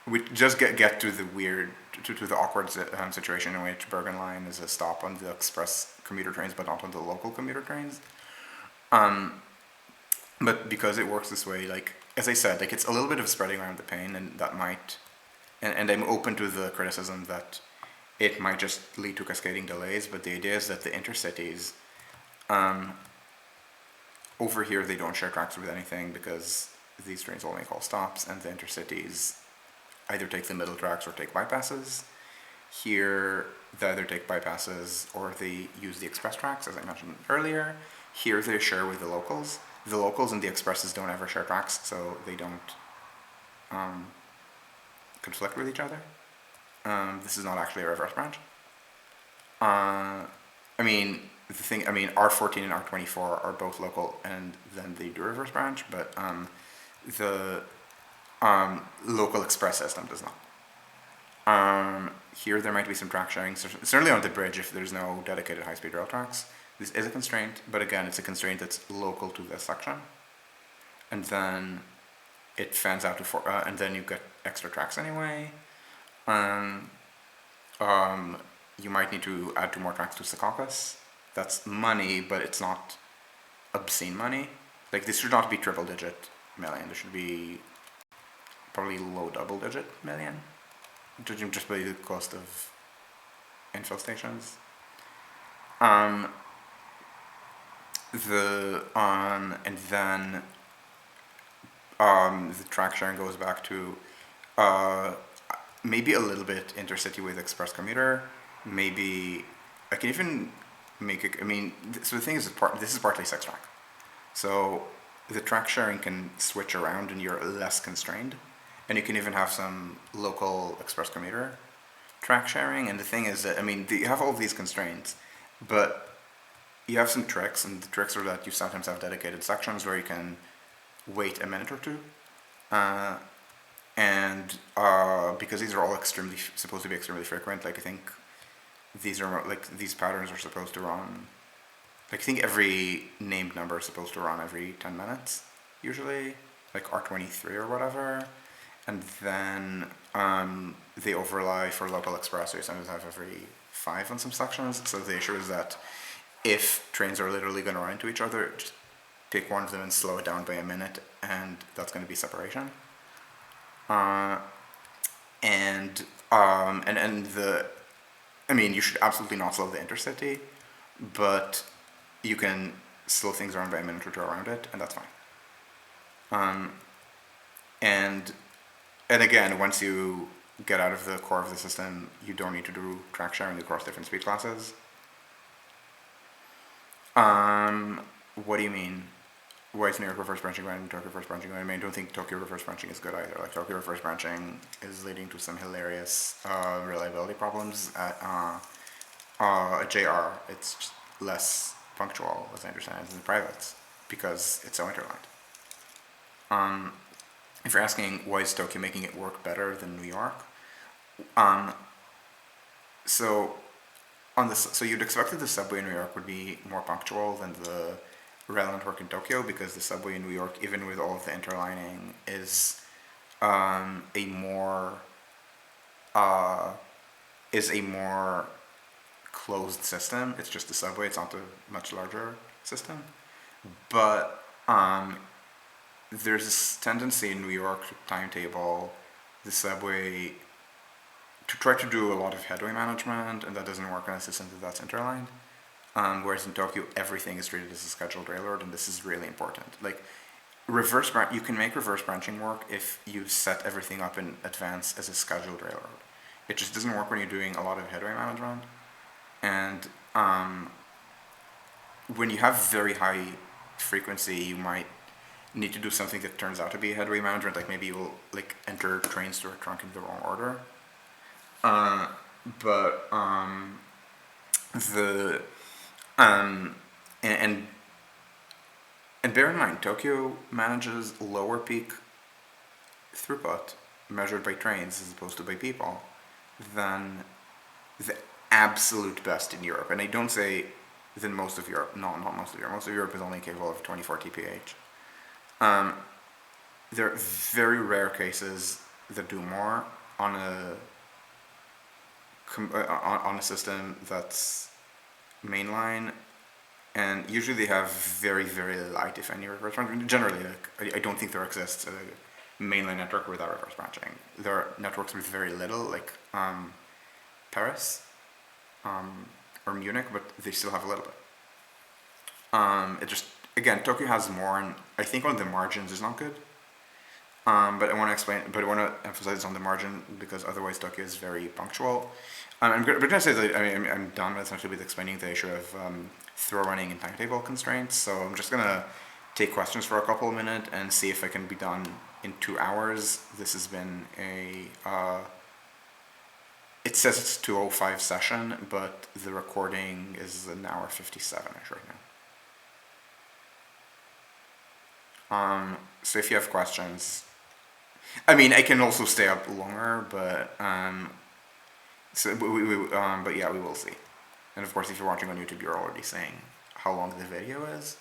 We just get to the weird, to the awkward situation in which Bergen Line is a stop on the express commuter trains, but not on the local commuter trains. But because it works this way, like, as I said, like, it's a little bit of spreading around the pain, and that might, and I'm open to the criticism that it might just lead to cascading delays, but the idea is that the intercities, over here they don't share tracks with anything because these trains all make all stops, and the intercities either take the middle tracks or take bypasses. Here, they either take bypasses or they use the express tracks, as I mentioned earlier. Here they share with the locals. The locals and the expresses don't ever share tracks, so they don't conflict with each other. This is not actually a reverse branch. I mean, R14 and R24 are both local, and then they do reverse branch, but the local express system does not. Here there might be some track sharing, certainly on the bridge if there's no dedicated high-speed rail tracks. This is a constraint, but again, it's a constraint that's local to this section. And then it fans out to and then you get extra tracks anyway. You might need to add 2 more tracks to Secaucus. That's money, but it's not obscene money. Like, this should not be triple-digit million. This should be probably low double-digit million, judging just by the cost of infill stations. And then the track sharing goes back to maybe a little bit intercity with express commuter. Maybe I can even make it. I mean, so the thing is, this is partly 6 track, so the track sharing can switch around, and you're less constrained. And you can even have some local express commuter track sharing. And the thing is that, I mean, you have all of these constraints, but you have some tricks, and the tricks are that you sometimes have dedicated sections where you can wait a minute or 2. Because these are all supposed to be extremely frequent, like I think these patterns are supposed to run, like I think every named number is supposed to run every 10 minutes, usually, like R23 or whatever. And then they overlay for local express, so you sometimes have every 5 on some sections. So the issue is that if trains are literally going to run into each other, just take one of them and slow it down by a minute, and that's going to be separation. You should absolutely not slow the intercity, but you can slow things around by a minute or 2 around it, and that's fine. And and again, once you get out of the core of the system, you don't need to do track sharing across different speed classes. Um, what do you mean? Why is New York reverse branching going and Tokyo reverse branching going? I mean, I don't think Tokyo reverse branching is good either. Like, Tokyo reverse branching is leading to some hilarious reliability problems at JR. It's just less punctual, as I understand it, than the privates because it's so interlined. If you're asking why is Tokyo making it work better than New York, um, so so you'd expect that the subway in New York would be more punctual than the rail network in Tokyo because the subway in New York, even with all of the interlining, is a more uh, is a more closed system. It's just the subway. It's not a much larger system, but there's this tendency in New York to timetable the subway to try to do a lot of headway management, and that doesn't work on a system that's interlined. Whereas in Tokyo, everything is treated as a scheduled railroad, and this is really important. Like you can make reverse branching work if you set everything up in advance as a scheduled railroad. It just doesn't work when you're doing a lot of headway management, and when you have very high frequency, you might need to do something that turns out to be headway management. Like maybe you will like enter trains through a trunk in the wrong order. But the and, and and bear in mind, Tokyo manages lower peak throughput measured by trains as opposed to by people than the absolute best in Europe. And I don't say than most of Europe. No, not most of Europe. Most of Europe is only capable of 24 TPH. There are very rare cases that do more on on a system that's mainline, and usually they have very, very light, if any, reverse branching. Generally, like, I don't think there exists a mainline network without reverse branching. There are networks with very little, like Paris or Munich, but they still have a little bit. It just, again, Tokyo has more, and I think on the margins is not good. But I want to explain, but I want to emphasize on the margin because otherwise Tokyo is very punctual. I'm going to say that I'm done essentially with explaining the issue of throw running and timetable constraints. So I'm just going to take questions for a couple of minutes and see if I can be done in 2 hours. This has been it says it's 2:05 session, but the recording is an hour 57-ish right now. So if you have questions, I mean, I can also stay up longer, but but yeah, we will see. And of course, if you're watching on YouTube, you're already saying how long the video is.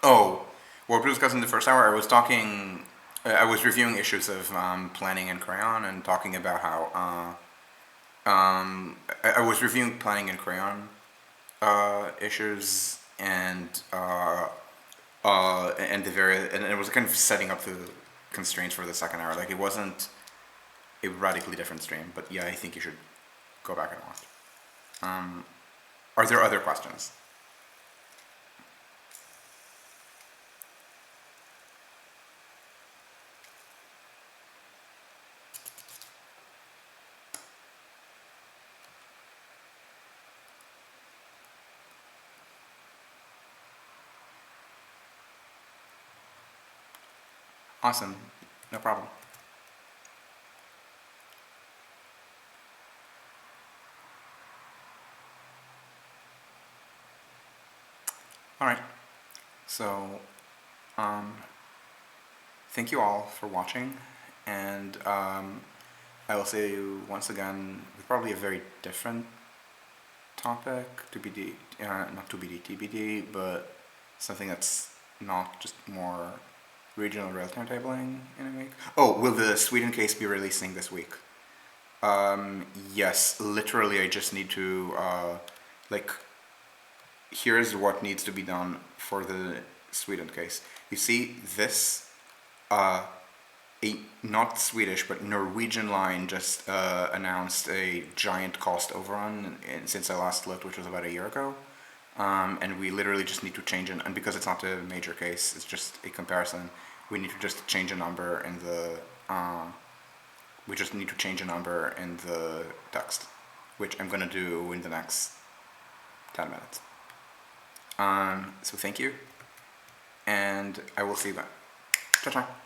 Oh, what we discussed in the first hour, I was reviewing issues of planning in Crayon and talking about how, I was reviewing planning in Crayon issues and it was kind of setting up the constraints for the second hour. Like, it wasn't a radically different stream, but yeah, I think you should go back and watch. Are there other questions? Awesome, no problem. All right, so thank you all for watching, and I will see you once again with probably a very different topic, TBD, not TBD, but something that's not just more regional real-time tabling in a week. Oh, will the Sweden case be releasing this week? Yes, literally I just need to, like, here's what needs to be done for the Sweden case. You see this, a not Swedish but Norwegian line just announced a giant cost overrun since I last looked, which was about a year ago. And we literally just need to change it, and because it's not a major case, it's just a comparison. We need to just change a number in the. We just need to change a number in the text, which I'm gonna do in the next 10 minutes. So thank you, and I will see you then. Ciao, ciao.